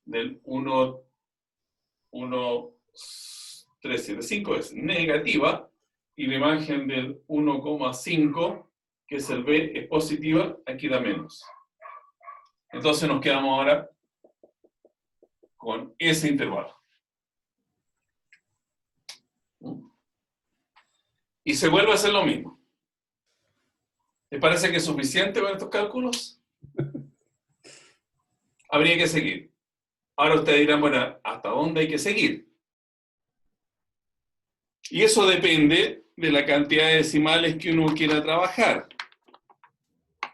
Speaker 1: 1.375 es negativa, y la imagen del 1,5, que es el B, es positiva, aquí da menos. Entonces nos quedamos ahora con ese intervalo. Y se vuelve a hacer lo mismo. ¿Les parece que es suficiente con estos cálculos? Habría que seguir. Ahora ustedes dirán, bueno, ¿hasta dónde hay que seguir? Y eso depende de la cantidad de decimales que uno quiera trabajar.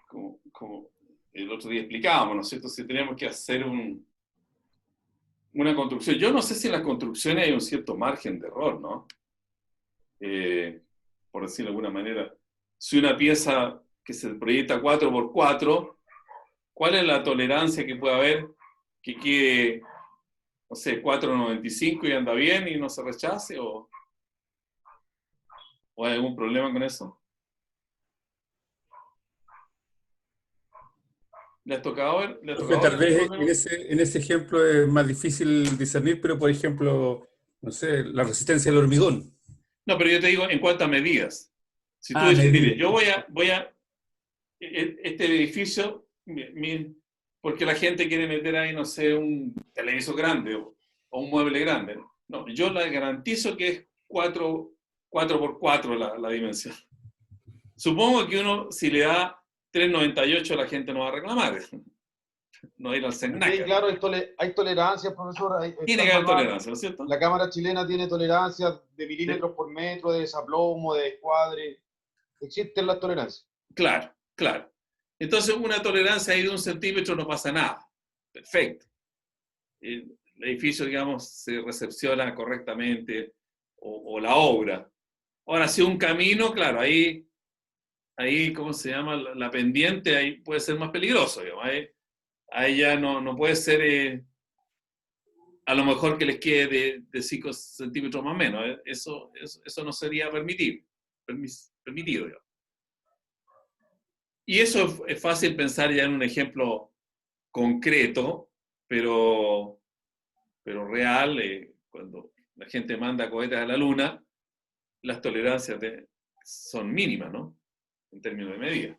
Speaker 1: Como el otro día explicábamos, ¿no es cierto? Si tenemos que hacer una construcción. Yo no sé si en las construcciones hay un cierto margen de error, ¿no? Por decirlo de alguna manera. Si una pieza que se proyecta 4x4, ¿cuál es la tolerancia que puede haber que quede, no sé, 4,95 y anda bien y no se rechace? ¿O hay algún problema con eso? ¿Le ha tocado ver?
Speaker 7: Tal vez en ese ejemplo es más difícil discernir, pero por ejemplo, no sé, la resistencia del hormigón.
Speaker 1: No, pero yo te digo en cuanto a medidas. Si tú dices, mire, yo voy a este edificio, porque la gente quiere meter ahí, no sé, un televisor grande o un mueble grande. No, yo le garantizo que es 4x4 la dimensión. Supongo que uno, si le da 3,98, la gente no va a reclamar. No va a ir al CENAC.
Speaker 8: Sí, claro, hay tolerancia, profesor.
Speaker 1: Tiene que haber tolerancia, ¿no es cierto?
Speaker 8: La Cámara Chilena tiene tolerancia de milímetros por metro, de desaplomo, de descuadre. Existen las tolerancias.
Speaker 1: Claro, claro. Entonces, una tolerancia ahí de 1 centímetro no pasa nada. Perfecto. El edificio, digamos, se recepciona correctamente, o la obra. Ahora, si un camino, claro, ahí, ¿cómo se llama? La pendiente, ahí puede ser más peligroso, digamos. Ahí ya no puede ser, a lo mejor que les quede de 5 centímetros más o menos. Eso no sería permitido, digamos. Y eso es fácil pensar ya en un ejemplo concreto, pero real, cuando la gente manda cohetes a la Luna, las tolerancias son mínimas, ¿no? En términos de medida.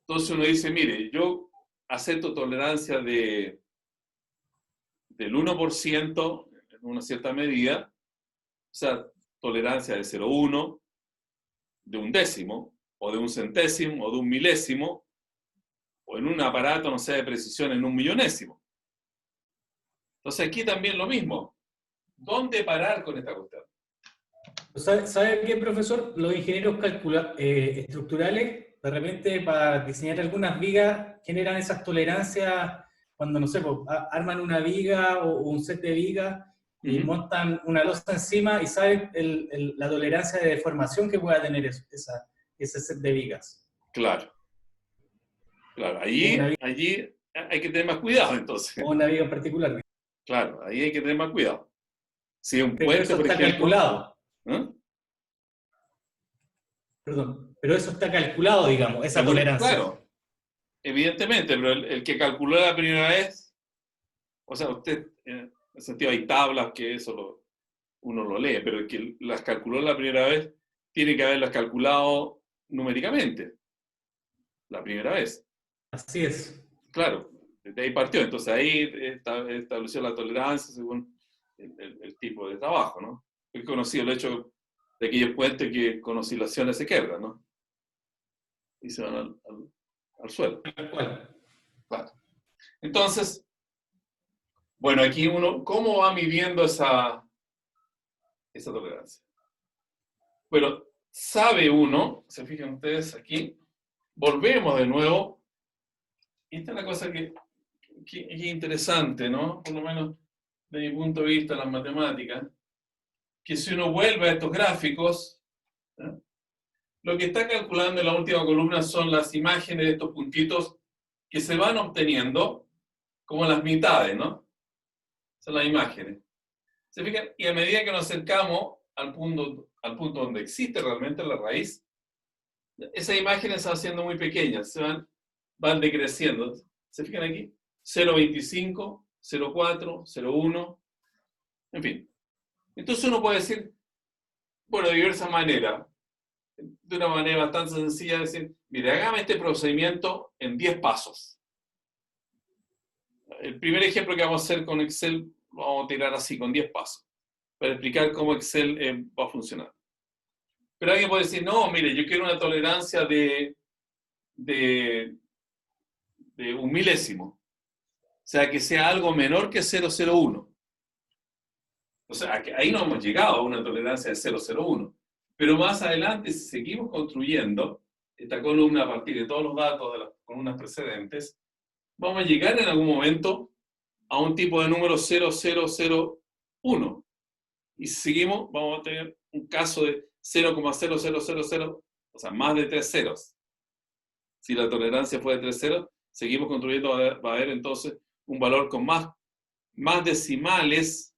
Speaker 1: Entonces uno dice, mire, yo acepto tolerancia del 1% en una cierta medida, o sea, tolerancia de 0,1, de 1 décimo, o de 1 centésimo, o de 1 milésimo, o en un aparato, no sé, de precisión en 1 millonésimo. Entonces aquí también lo mismo. ¿Dónde parar con esta cuestión?
Speaker 9: ¿Sabe qué, profesor? Los ingenieros estructurales, de repente, para diseñar algunas vigas, generan esas tolerancias cuando, no sé, pues, arman una viga o un set de vigas y montan una losa encima y saben la tolerancia de deformación que pueda tener ese set de vigas.
Speaker 1: Claro. Claro, allí hay que tener más cuidado, entonces.
Speaker 9: O una viga en particular.
Speaker 1: Claro, ahí hay que tener más cuidado. Si un
Speaker 9: Pero
Speaker 1: puente,
Speaker 9: eso
Speaker 1: por
Speaker 9: está
Speaker 1: ejemplo...
Speaker 9: calculado.
Speaker 1: ¿eh?
Speaker 9: Perdón, pero eso está calculado, digamos, esa tolerancia.
Speaker 1: Claro, evidentemente, pero el que calculó la primera vez, o sea, usted, en el sentido hay tablas que eso uno lo lee, pero el que las calculó la primera vez tiene que haberlas calculado numéricamente, la primera vez.
Speaker 9: Así es.
Speaker 1: Claro, de ahí partió, entonces ahí estableció la tolerancia según el tipo de trabajo, ¿no? Es conocido el hecho de aquellos puentes que con oscilaciones se quebran, ¿no? Y se van al suelo. Claro. Entonces, bueno, aquí uno, ¿cómo va midiendo esa tolerancia? Bueno, sabe uno, se fijan ustedes aquí, volvemos de nuevo, y esta es la cosa que es interesante, ¿no? Por lo menos desde mi punto de vista, las matemáticas, que si uno vuelve a estos gráficos, ¿eh? Lo que está calculando en la última columna son las imágenes de estos puntitos que se van obteniendo como las mitades, ¿no? Son las imágenes. ¿Se fijan? Y a medida que nos acercamos al punto donde existe realmente la raíz, esas imágenes se van haciendo muy pequeñas, van decreciendo. ¿Se fijan aquí? 0,25, 0,4, 0,1, en fin. Entonces uno puede decir, bueno, de diversas maneras, de una manera bastante sencilla, decir, mire, hágame este procedimiento en 10 pasos. El primer ejemplo que vamos a hacer con Excel, lo vamos a tirar así, con 10 pasos, para explicar cómo Excel va a funcionar. Pero alguien puede decir, no, mire, yo quiero una tolerancia de 1 milésimo. O sea, que sea algo menor que 0,01. O sea, que ahí no hemos llegado a una tolerancia de 0,01. Pero más adelante, si seguimos construyendo esta columna a partir de todos los datos de las columnas precedentes, vamos a llegar en algún momento a un tipo de número 0,001. Y si seguimos, vamos a tener un caso de 0,0000, o sea, más de 3 ceros. Si la tolerancia fue de 3 ceros, seguimos construyendo, va a haber entonces un valor con más decimales,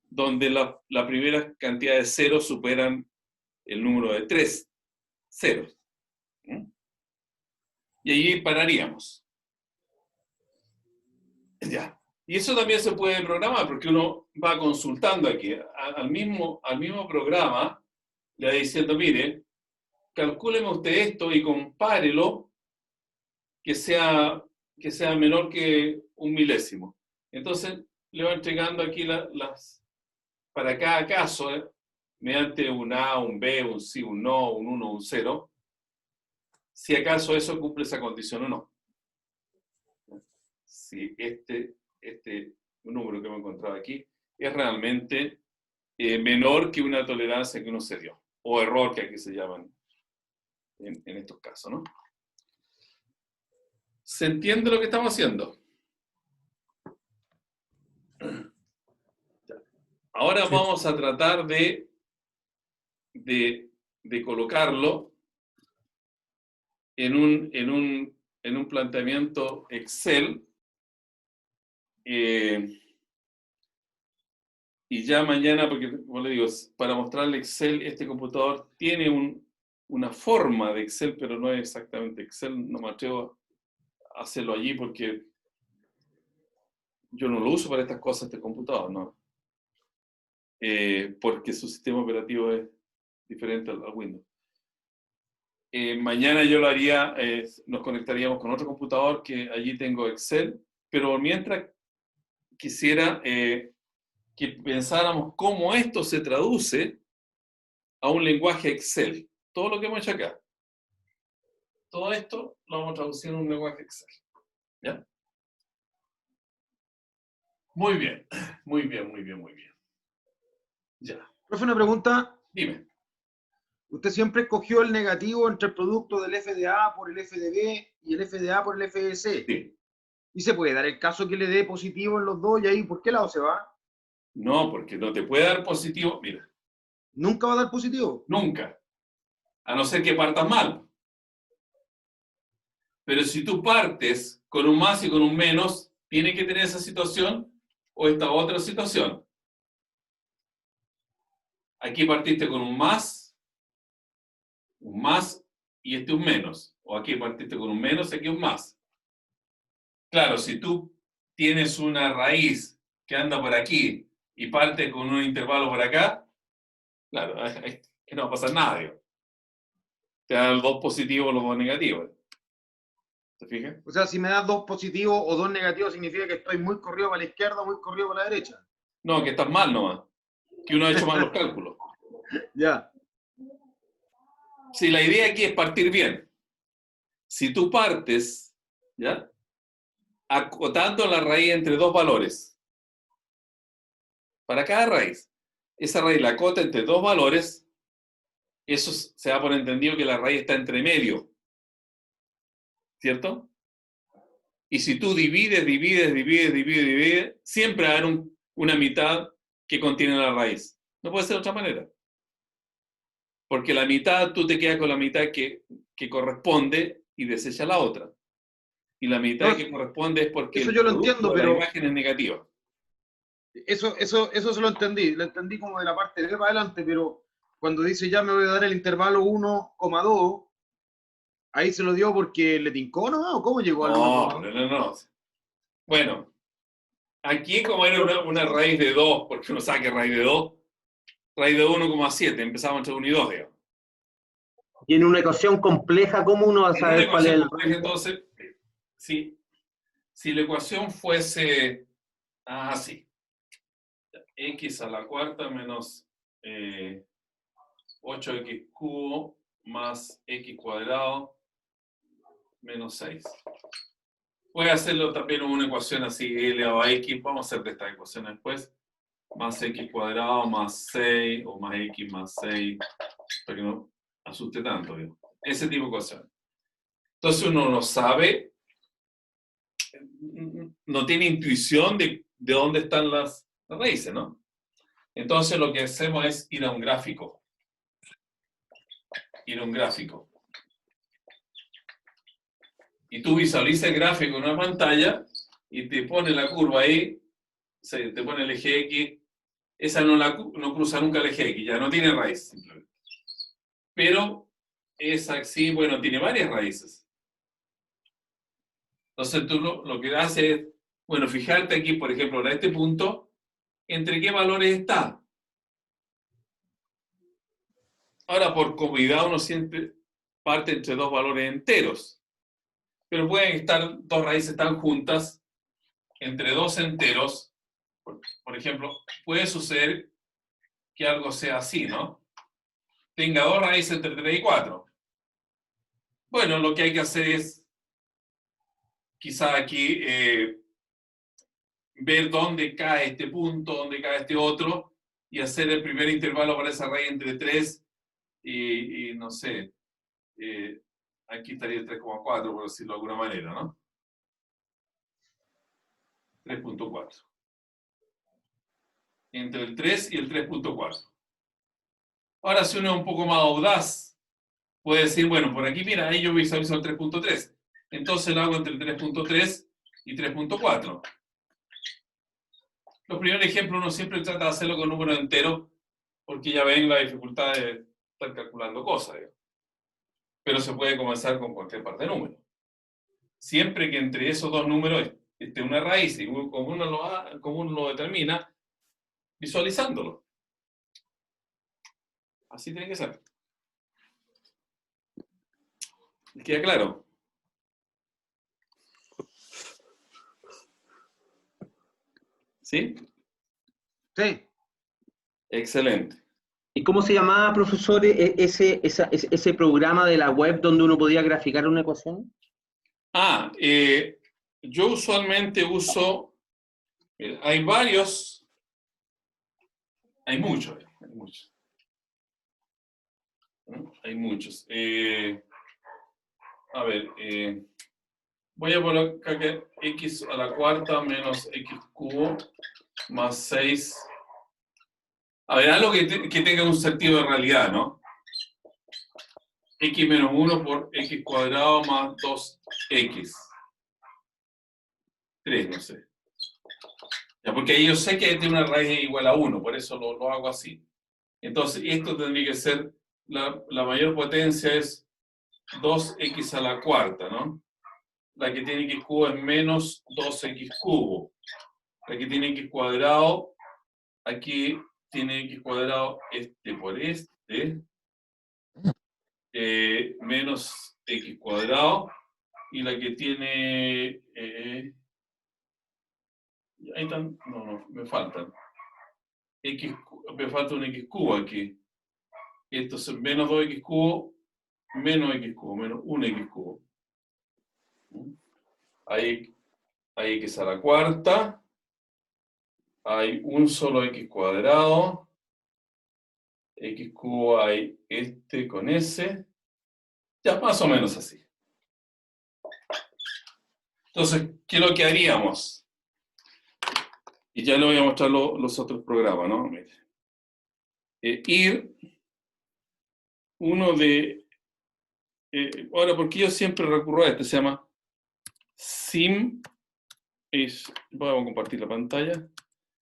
Speaker 1: donde la primera cantidad de ceros superan el número de 3 ceros. Y allí pararíamos. Ya. Y eso también se puede programar, porque uno va consultando aquí al mismo programa, le va diciendo, mire, calcúleme usted esto y compárelo que sea menor que 1 milésimo. Entonces le va entregando aquí para cada caso, mediante un A, un B, un sí, un no, un 1, un 0, si acaso eso cumple esa condición o no. Si este número que hemos encontrado aquí es realmente menor que una tolerancia que uno se dio, o error que aquí se llaman en estos casos, ¿no? ¿Se entiende lo que estamos haciendo? Ahora vamos a tratar de colocarlo en un planteamiento Excel, y ya mañana, porque como le digo, para mostrarle Excel, este computador tiene una forma de Excel, pero no es exactamente Excel. No me atrevo a hacerlo allí porque yo no lo uso para estas cosas, este computador, ¿no? Porque su sistema operativo es diferente al Windows. Mañana yo lo haría, nos conectaríamos con otro computador, que allí tengo Excel, pero mientras quisiera que pensáramos cómo esto se traduce a un lenguaje Excel, todo lo que hemos hecho acá. todo esto lo vamos a traducir en un lenguaje Excel. ¿Ya? Muy bien, muy bien, muy bien, muy bien. Ya,
Speaker 8: Profe, una pregunta.
Speaker 1: dime.
Speaker 8: Usted siempre escogió el negativo entre el producto del FDA por el FDB y el FDA por el FS.
Speaker 1: Sí.
Speaker 8: ¿Y se puede dar el caso que le dé positivo en los dos y ahí por qué lado se va?
Speaker 1: No, porque no te puede dar positivo, mira,
Speaker 8: Nunca va a dar positivo.
Speaker 1: nunca. A no ser que partas mal. Pero si tú partes con un más y con un menos, tiene que tener esa situación o esta otra situación. Aquí partiste con un más y este un menos. O aquí partiste con un menos y aquí un más. Claro, si tú tienes una raíz que anda por aquí y parte con un intervalo por acá, claro, ahí no va a pasar nada, digo. Te dan los dos positivos o los dos negativos. ¿Te fijas?
Speaker 8: O sea, si me das dos positivos o dos negativos, significa que estoy muy corrido para la izquierda o muy corrido para la derecha.
Speaker 1: No, que estás mal nomás. Que uno ha hecho mal los cálculos.
Speaker 8: Ya.
Speaker 1: Si la idea aquí es partir bien. Si tú partes, ¿ya? Acotando la raíz entre dos valores. Para cada raíz. Esa raíz la acota entre dos valores. Eso se da por entendido que la raíz está entre medio. ¿Cierto? Y si tú divides, siempre va a haber una mitad que contiene la raíz. No puede ser de otra manera. Porque la mitad, tú te quedas con la mitad que corresponde y desecha la otra. Y la mitad
Speaker 8: No,
Speaker 1: que corresponde es porque
Speaker 8: eso
Speaker 1: el
Speaker 8: yo lo
Speaker 1: producto
Speaker 8: entiendo,
Speaker 1: de la
Speaker 8: pero
Speaker 1: imagen es negativa.
Speaker 8: eso se lo entendí como de la parte de para adelante, pero cuando dice ya me voy a dar el intervalo 1,2, ahí se lo dio porque le tincó, ¿no? ¿O cómo llegó al
Speaker 1: No,
Speaker 8: 1,2?
Speaker 1: no. Bueno, aquí como era una raíz de 2, porque uno sabe que raíz de 2, raíz de 1,7, empezamos entre 1 y 2, digamos.
Speaker 4: Y en una ecuación compleja, ¿cómo uno va a
Speaker 1: En una
Speaker 4: saber cuál es
Speaker 1: ecuación
Speaker 4: el
Speaker 1: compleja, entonces, si la ecuación fuese así, x a la cuarta menos 8x cubo más x cuadrado menos 6. Voy a hacerlo también en una ecuación así, elevado a x, vamos a hacer de esta ecuación después, más x cuadrado más 6, o más x más 6, para que no asuste tanto, digo. Ese tipo de ecuación. Entonces uno no sabe, no tiene intuición de dónde están las raíces, ¿no? Entonces lo que hacemos es ir a un gráfico. Y tú visualizas el gráfico en una pantalla y te pone la curva ahí, te pone el eje X, esa no cruza nunca el eje X, ya no tiene raíz simplemente. Pero esa sí, bueno, tiene varias raíces. Entonces tú lo que haces es, bueno, fijarte aquí, por ejemplo, en este punto, ¿entre qué valores está? Ahora, por comodidad, uno siempre parte entre dos valores enteros. Pero pueden estar dos raíces tan juntas, entre dos enteros. Por ejemplo, puede suceder que algo sea así, ¿no? Tenga dos raíces entre 3 y 4. Bueno, lo que hay que hacer es, quizá aquí, ver dónde cae este punto, dónde cae este otro, y hacer el primer intervalo para esa raíz entre 3 y no sé, aquí estaría el 3,4, por decirlo de alguna manera, ¿no? 3,4. Entre el 3 y el 3,4. Ahora, si uno es un poco más audaz, puede decir, bueno, por aquí, mira, ahí yo visualizo el 3,3. Entonces lo hago entre el 3,3 y 3,4. Los primeros ejemplos uno siempre trata de hacerlo con números enteros, porque ya ven la dificultad de estar calculando cosas, digamos. Pero se puede comenzar con cualquier par de números. Siempre que entre esos dos números esté una raíz, y como uno lo determina, visualizándolo. Así tiene que ser. ¿Les queda claro? ¿Sí?
Speaker 8: Sí.
Speaker 1: Excelente.
Speaker 4: ¿Y cómo se llamaba, profesor, ese programa de la web donde uno podía graficar una ecuación?
Speaker 1: Yo usualmente uso, hay varios, hay muchos. ¿No? Hay muchos. A ver, voy a poner acá que x a la cuarta menos x cubo más 6. A ver, algo que tenga un sentido de realidad, ¿no? X menos 1 por x cuadrado más 2x. 3, no sé. Ya, porque ahí yo sé que tiene una raíz igual a 1, por eso lo hago así. Entonces, esto tendría que ser, la mayor potencia es 2x a la cuarta, ¿no? La que tiene x cubo es menos 2x cubo. La que tiene x cuadrado, aquí tiene x cuadrado este por este, menos x cuadrado, y la que tiene, ahí están, no, me faltan, me falta un x cubo aquí, esto es menos 2x cubo, menos x cubo, menos 1x cubo. Hay x a la cuarta, hay un solo x cuadrado, x cubo hay este con ese, ya más o menos así. Entonces, ¿qué es lo que haríamos? Y ya le voy a mostrar los otros programas, ¿no? Mire. Uno de... ahora, porque yo siempre recurro a este, se llama Sim. Voy a compartir la pantalla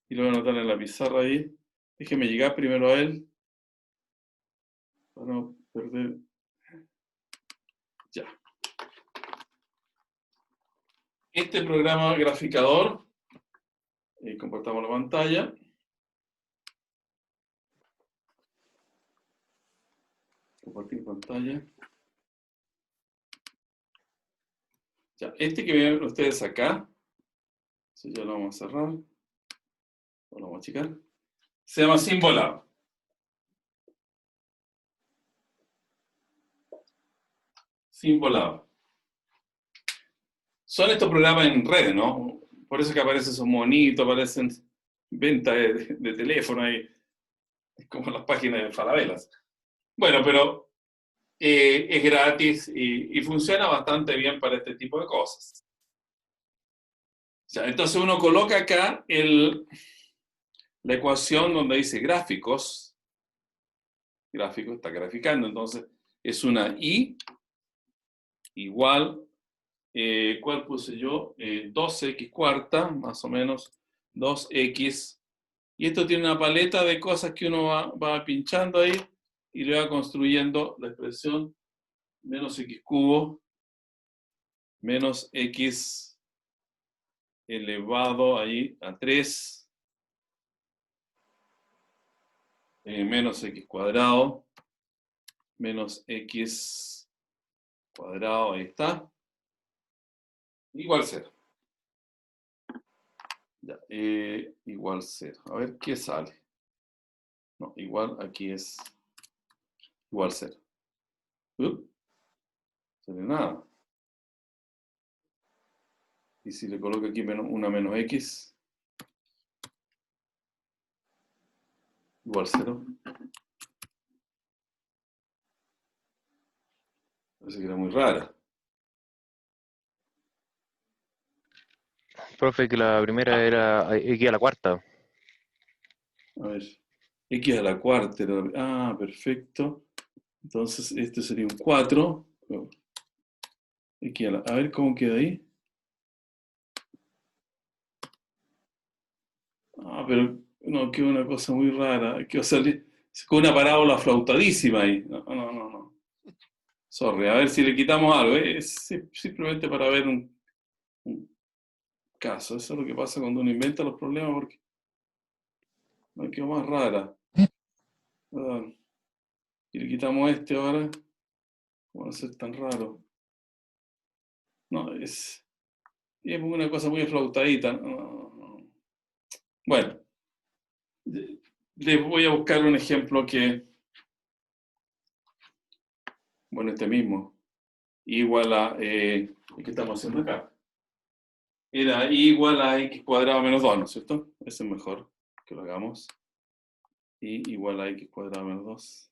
Speaker 1: y lo voy a anotar en la pizarra ahí. Déjeme llegar primero a él para no perder. Ya. Este programa graficador, compartamos la pantalla. Compartir pantalla. Ya, este que ven ustedes acá, eso ya lo vamos a cerrar, lo vamos a achicar, se llama Symbolab. Symbolab. Son estos programas en red, ¿no? Por eso que aparecen esos monitos, aparecen ventas de teléfono ahí, como las páginas de Falabelas. Bueno, pero es gratis y funciona bastante bien para este tipo de cosas. Ya, entonces uno coloca acá la ecuación donde dice gráficos. Gráfico está graficando, entonces es una y igual, ¿cuál puse yo? 2x cuarta, más o menos, 2x. Y esto tiene una paleta de cosas que uno va pinchando ahí y le va construyendo la expresión menos x cubo menos x elevado ahí a 3 menos x cuadrado menos x cuadrado, ahí está, igual 0. Ya, igual 0. A ver qué sale. No, igual aquí es igual 0. No sale nada. Y si le coloco aquí una menos x, igual 0. Parece que era muy rara.
Speaker 2: Profe, que la primera era x a la cuarta.
Speaker 1: A ver, x a la cuarta. Perfecto. Entonces, este sería un 4. A ver cómo queda ahí. Pero no, queda una cosa muy rara. Quedó salir con una parábola flautadísima ahí. No. Sorry, a ver si le quitamos algo. Es simplemente para ver un caso. Eso es lo que pasa cuando uno inventa los problemas, porque me quedó más rara. Y le quitamos este ahora. ¿Cómo va a ser tan raro? No, es una cosa muy flautadita. No. Bueno, les voy a buscar un ejemplo que, bueno, este mismo, igual a, ¿qué estamos haciendo acá? Era I igual a x cuadrado menos 2, ¿no es cierto? Ese es mejor que lo hagamos. I igual a x cuadrado menos 2.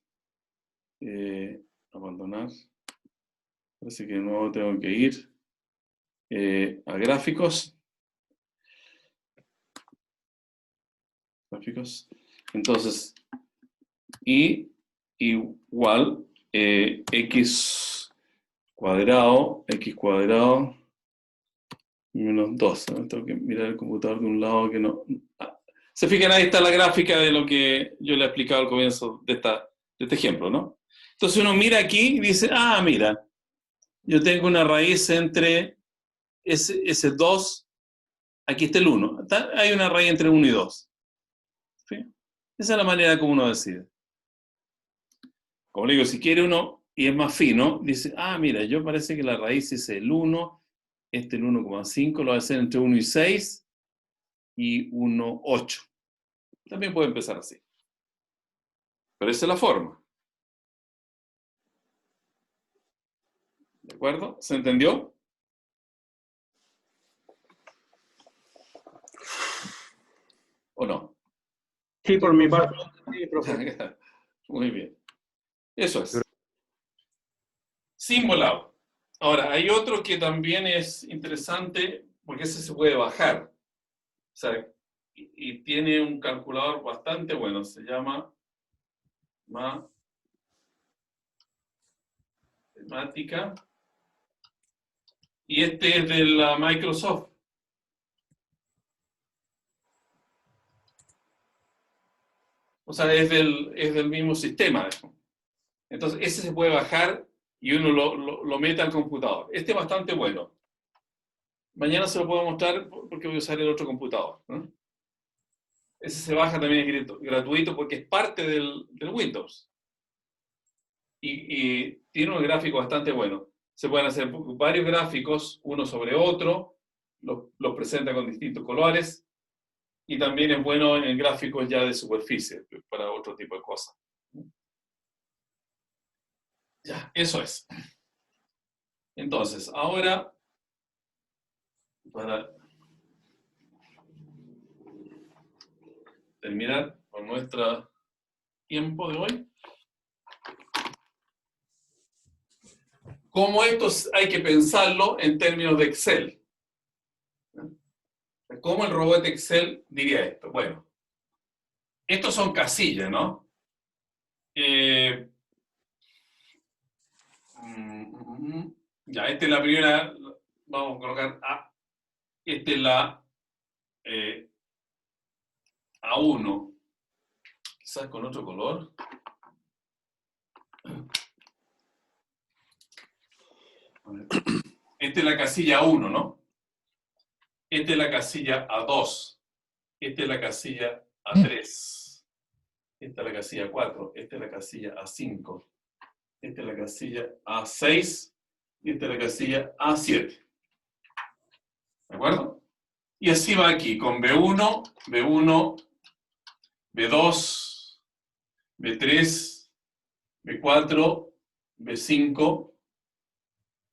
Speaker 1: Abandonar. Parece que de nuevo tengo que ir a gráficos. Entonces, I igual x cuadrado menos 2. ¿No? Tengo que mirar el computador de un lado que no... Se fijan, ahí está la gráfica de lo que yo le he explicado al comienzo de este ejemplo, ¿no? Entonces uno mira aquí y dice, ah, mira, yo tengo una raíz entre ese 2, aquí está el 1. Hay una raíz entre 1 y 2. ¿Sí? Esa es la manera como uno decide. Como le digo, si quiere uno, y es más fino, dice, ah, mira, yo parece que la raíz es el 1, el 1,5, lo va a hacer entre 1 y 6, y 1, 8. También puede empezar así. Pero esa es la forma. ¿De acuerdo? ¿Se entendió? ¿O no?
Speaker 4: Sí, por mi parte.
Speaker 8: Sí, profe.
Speaker 1: Muy bien. Eso es. Simbolado. Ahora, hay otro que también es interesante, porque ese se puede bajar. O sea, y tiene un calculador bastante bueno. Se llama matemática. Y este es de la Microsoft. O sea, es del mismo sistema. Entonces, ese se puede bajar y uno lo mete al computador. Este es bastante bueno. Mañana se lo puedo mostrar porque voy a usar el otro computador, ¿no? Ese se baja también, es gratuito porque es parte del Windows. Y tiene un gráfico bastante bueno. Se pueden hacer varios gráficos, uno sobre otro, los presenta con distintos colores, y también es bueno en gráficos ya de superficie, para otro tipo de cosas. Ya, eso es. Entonces, ahora, para terminar con nuestro tiempo de hoy, ¿cómo esto hay que pensarlo en términos de Excel? ¿Cómo el robot Excel diría esto? Bueno, estos son casillas, ¿no? Ya, esta es la primera, vamos a colocar A. Esta es la A1. Quizás con otro color. Esta es la casilla 1, ¿no? Esta es la casilla A2. Esta es la casilla A3. Esta es la casilla 4. Esta es la casilla A5. Esta es la casilla A6. Y esta es la casilla A7. ¿De acuerdo? Y así va aquí, con B1, B1, B2, B3, B4, B5,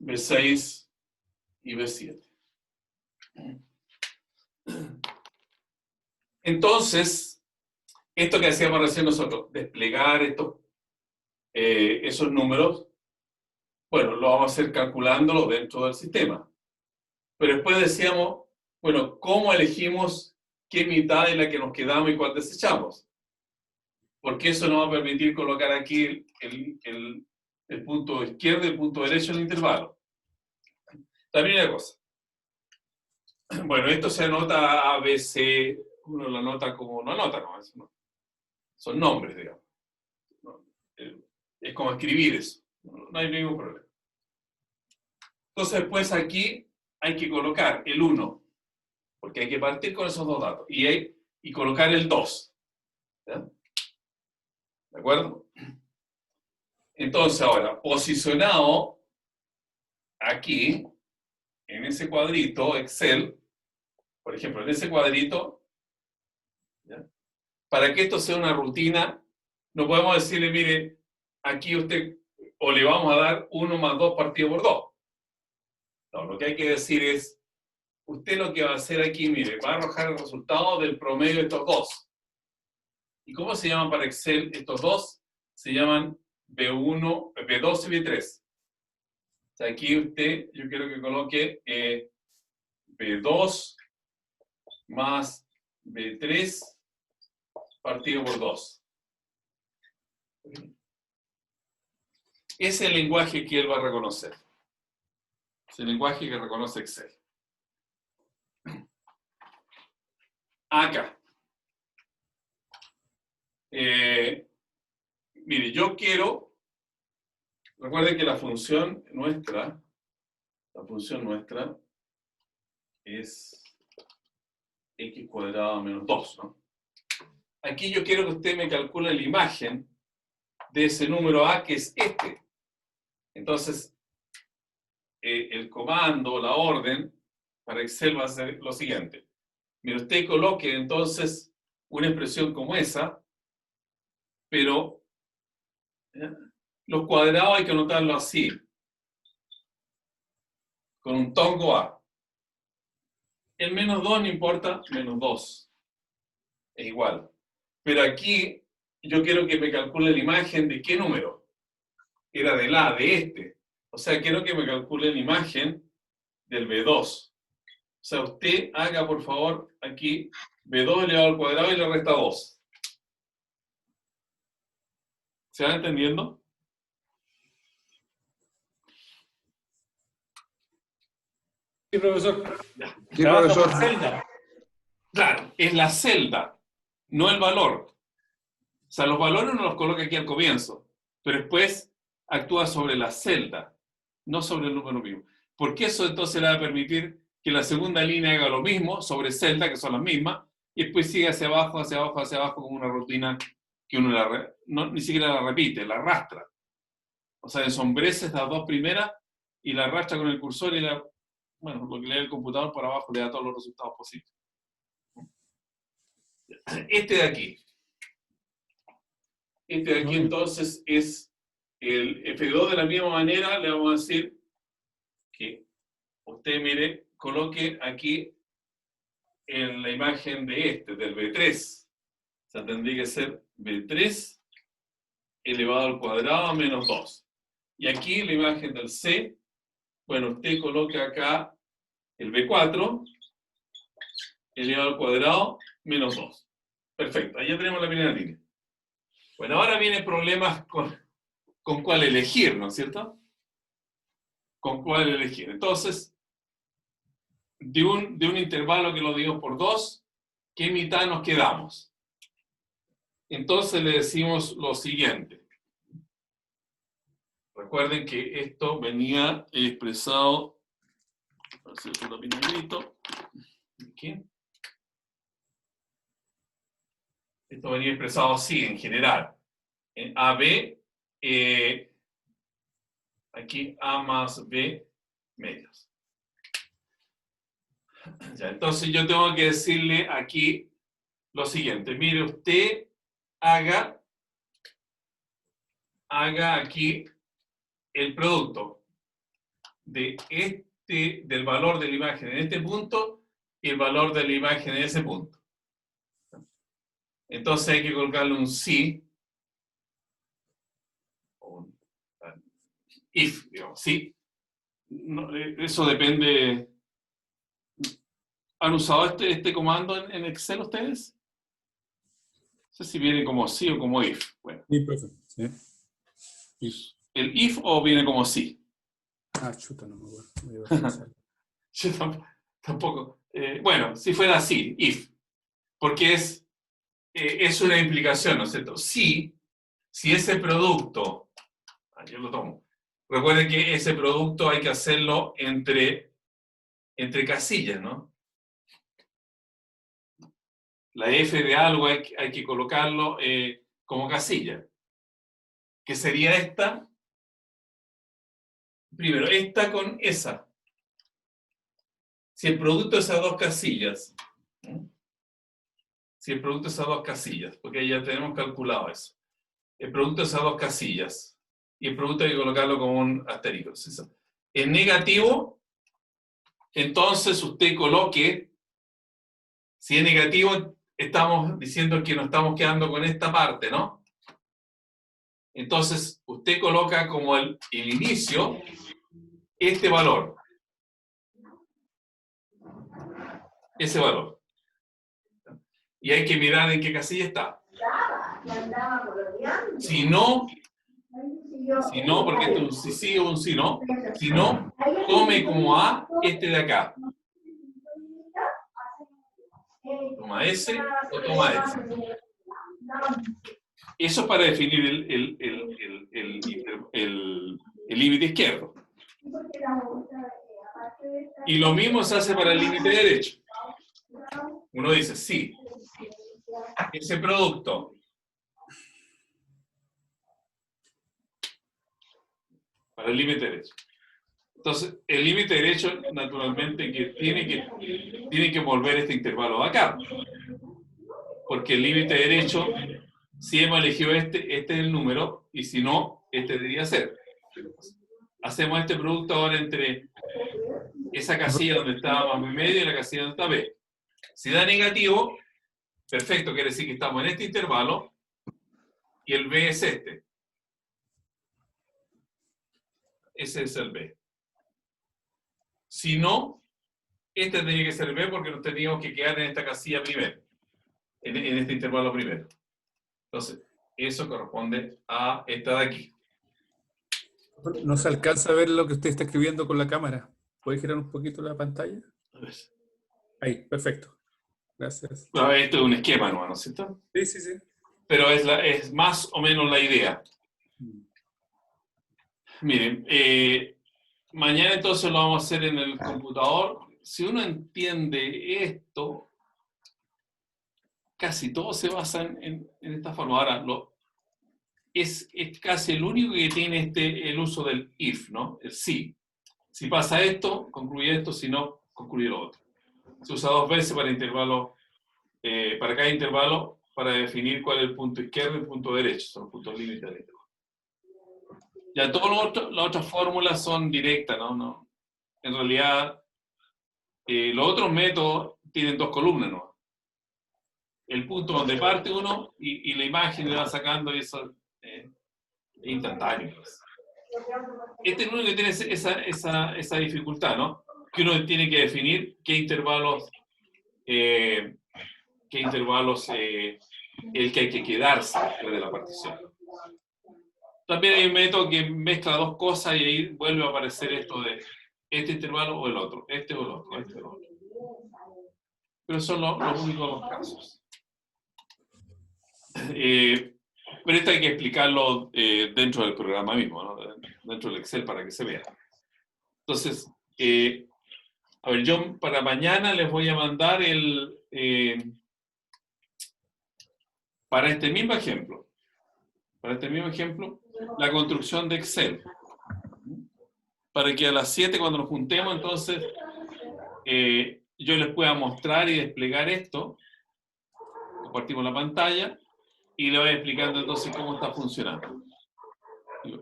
Speaker 1: B6 y B7. Entonces, esto que hacíamos recién nosotros, desplegar esos números, bueno, lo vamos a hacer calculándolo dentro del sistema. Pero después decíamos, bueno, ¿cómo elegimos qué mitad es la que nos quedamos y cuál desechamos? Porque eso nos va a permitir colocar aquí el punto izquierdo y el punto derecho en el intervalo. La primera cosa. Bueno, esto se anota A, B, C, uno lo anota como, no anota, no, son nombres, digamos. Es como escribir eso, no hay ningún problema. Entonces después aquí hay que colocar el 1, porque hay que partir con esos dos datos, y colocar el 2. ¿Ya? ¿De acuerdo? Entonces ahora, posicionado aquí, en ese cuadrito Excel, por ejemplo, en ese cuadrito, ¿ya? para que esto sea una rutina, no podemos decirle, mire, aquí usted, o le vamos a dar 1 más 2 partido por 2. No, lo que hay que decir es, usted lo que va a hacer aquí, mire, va a arrojar el resultado del promedio de estos dos. ¿Y cómo se llaman para Excel estos dos? Se llaman B1, B2 y B3. O sea, aquí usted, yo quiero que coloque B2 más B3 partido por 2. Ese es el lenguaje que él va a reconocer. Es el lenguaje que reconoce Excel. Acá. Mire, yo quiero, recuerden que la función nuestra es x cuadrado menos 2, ¿no? Aquí yo quiero que usted me calcule la imagen de ese número a, que es este. Entonces, el comando, la orden, para Excel va a ser lo siguiente. Mire, usted coloque entonces una expresión como esa, pero los cuadrados hay que anotarlo así, con un tongo A. El menos 2 no importa, menos 2. Es igual. Pero aquí yo quiero que me calcule la imagen de qué número. Era del A, de este. O sea, quiero que me calcule la imagen del B2. O sea, usted haga, por favor, aquí B2 elevado al cuadrado y le resta 2. ¿Se va entendiendo?
Speaker 9: Sí, profesor.
Speaker 3: Sí,
Speaker 9: Trabaja
Speaker 3: profesor.
Speaker 9: por celda.
Speaker 1: Claro, es la celda, no el valor. O sea, los valores uno los coloca aquí al comienzo, pero después actúa sobre la celda, no sobre el número mismo. Porque eso entonces le va a permitir que la segunda línea haga lo mismo sobre celda, que son las mismas, y después sigue hacia abajo, hacia abajo, hacia abajo, como una rutina que uno ni siquiera la repite, la arrastra. O sea, ensombrece estas dos primeras y la arrastra con el cursor y bueno, lo que lee el computador por abajo le da todos los resultados posibles. Este de aquí. Este de aquí entonces es el F2 de la misma manera, le vamos a decir que usted mire, coloque aquí en la imagen de del B3. O sea, tendría que ser B3 elevado al cuadrado menos 2. Y aquí la imagen del C, bueno, usted coloca acá el B4 elevado al cuadrado menos 2. Perfecto, ahí ya tenemos la primera línea. Bueno, ahora vienen problemas con cuál elegir, ¿no es cierto? Con cuál elegir. Entonces, de un intervalo que lo digo por 2, ¿qué mitad nos quedamos? Entonces le decimos lo siguiente. Recuerden que esto venía expresado, a ver si lo tapé negrito, aquí. Esto venía expresado así en general. En AB, aquí A más B medios. Ya, entonces yo tengo que decirle aquí lo siguiente. Mire, usted haga aquí el producto de del valor de la imagen en este punto y el valor de la imagen en ese punto. Entonces hay que colocarle un sí, o un if, digamos, sí. No, eso depende. ¿Han usado este comando en Excel ustedes? No sé si viene como sí o como if. Bueno.
Speaker 7: Sí, profe. Sí. If.
Speaker 1: ¿El if o viene como sí?
Speaker 7: Ah, chuta, no me acuerdo.
Speaker 1: Yo tampoco. Bueno, si fuera así, if. Porque es una implicación, ¿no es cierto? Si ese producto, yo lo tomo. Recuerden que ese producto hay que hacerlo entre casillas, ¿no? La F de algo hay que colocarlo como casilla. Que sería esta. Primero, esta con esa. Si el producto de esas dos casillas, si el producto es a dos casillas, porque ya tenemos calculado eso. El producto es a dos casillas y el producto hay que colocarlo como un asterisco. Si es negativo, entonces usted coloque, si es negativo, estamos diciendo que nos estamos quedando con esta parte, ¿no? Entonces, usted coloca como el inicio este valor. Ese valor. Y hay que mirar en qué casilla está. Si no, porque esto es un si sí o un si no, si no, tome como A este de acá. Toma ese o toma ese. Eso es para definir el límite izquierdo. Y lo mismo se hace para el límite derecho. Uno dice, sí, ese producto para el límite derecho. Entonces, el límite derecho, naturalmente, que tiene que volver este intervalo de acá. Porque el límite derecho, si hemos elegido este es el número, y si no, este debería ser. Hacemos este producto ahora entre esa casilla donde está más B medio y la casilla donde está B. Si da negativo, perfecto, quiere decir que estamos en este intervalo, y el B es este. Ese es el B. Si no, este tenía que ser B porque nos teníamos que quedar en esta casilla primero, en este intervalo primero. Entonces, eso corresponde a esta de aquí.
Speaker 7: No se alcanza a ver lo que usted está escribiendo con la cámara. ¿Puede girar un poquito la pantalla?
Speaker 1: A ver.
Speaker 7: Ahí, perfecto. Gracias.
Speaker 1: Bueno, esto es un esquema, ¿no es cierto?
Speaker 7: Sí, sí, sí.
Speaker 1: Pero es más o menos la idea. Miren, mañana entonces lo vamos a hacer en el computador. Si uno entiende esto, casi todo se basa en esta forma. Ahora, es casi el único que tiene el uso del if, ¿no? El si. Si pasa esto, concluye esto, si no, concluye lo otro. Se usa dos veces para para cada intervalo, para definir cuál es el punto izquierdo y el punto derecho. Son los puntos límites del intervalo. Ya todas las otras fórmulas son directas, ¿no? En realidad, los otros métodos tienen dos columnas, ¿no? El punto donde parte uno y la imagen le va sacando, y eso es instantáneo. Pues. Este es el único que tiene esa dificultad, ¿no? Que uno tiene que definir qué intervalos el que hay que quedarse después de la partición. También hay un método que mezcla dos cosas y ahí vuelve a aparecer esto de este intervalo o el otro, este o el otro, este o el otro. Pero son los únicos casos. Pero esto hay que explicarlo dentro del programa mismo, ¿no? Dentro del Excel para que se vea. Entonces, a ver, yo para mañana les voy a mandar para este mismo ejemplo, la construcción de Excel. Para que a las 7 cuando nos juntemos, entonces, yo les pueda mostrar y desplegar esto. Compartimos la pantalla y le voy explicando entonces cómo está funcionando.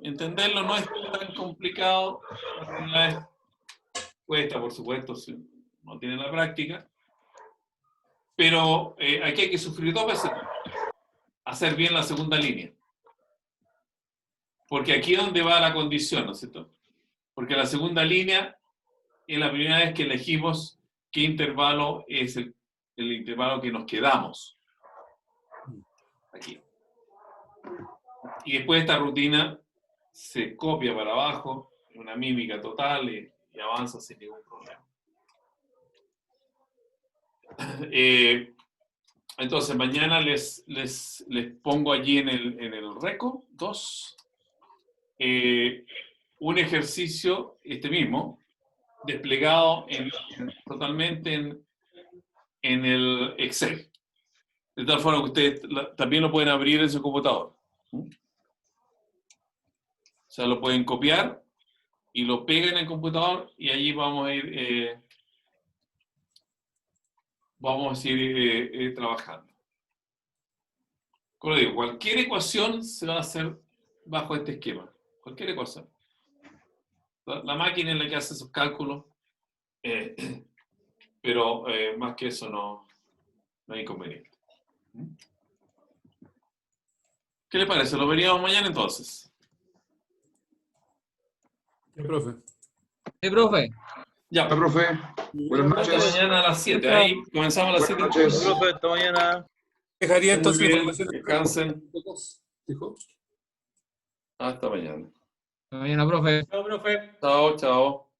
Speaker 1: Entenderlo no es tan complicado, cuesta, por supuesto, si no tiene la práctica, pero aquí hay que sufrir dos veces, hacer bien la segunda línea. Porque aquí es donde va la condición, ¿no es cierto? Porque la segunda línea es la primera vez que elegimos qué intervalo es el intervalo que nos quedamos. Aquí. Y después esta rutina se copia para abajo, una mímica total y avanza sin ningún problema. Entonces mañana les pongo allí en el Reco 2 un ejercicio, este mismo, desplegado totalmente en el Excel. De tal forma que ustedes también lo pueden abrir en su computador. O sea, lo pueden copiar y lo pegan en el computador y allí vamos a ir trabajando. Como digo, cualquier ecuación se va a hacer bajo este esquema. Cualquier ecuación. La máquina es la que hace esos cálculos, pero más que eso no hay inconveniente. ¿Qué le parece? ¿Lo veríamos mañana entonces?
Speaker 7: Sí, profe.
Speaker 5: Sí, profe.
Speaker 1: Ya,
Speaker 3: Hola, profe. Buenas
Speaker 1: hasta
Speaker 3: noches.
Speaker 1: mañana a las 7. Ahí comenzamos a las 7.
Speaker 3: Buenas noches.
Speaker 6: Profe, hasta mañana.
Speaker 7: Dejaría
Speaker 1: Muy
Speaker 7: entonces la
Speaker 1: bien,
Speaker 7: información.
Speaker 1: descansen.
Speaker 7: Dijo.
Speaker 1: Hasta mañana.
Speaker 5: Mañana, profe.
Speaker 9: Chao, profe.
Speaker 1: Chao, chao.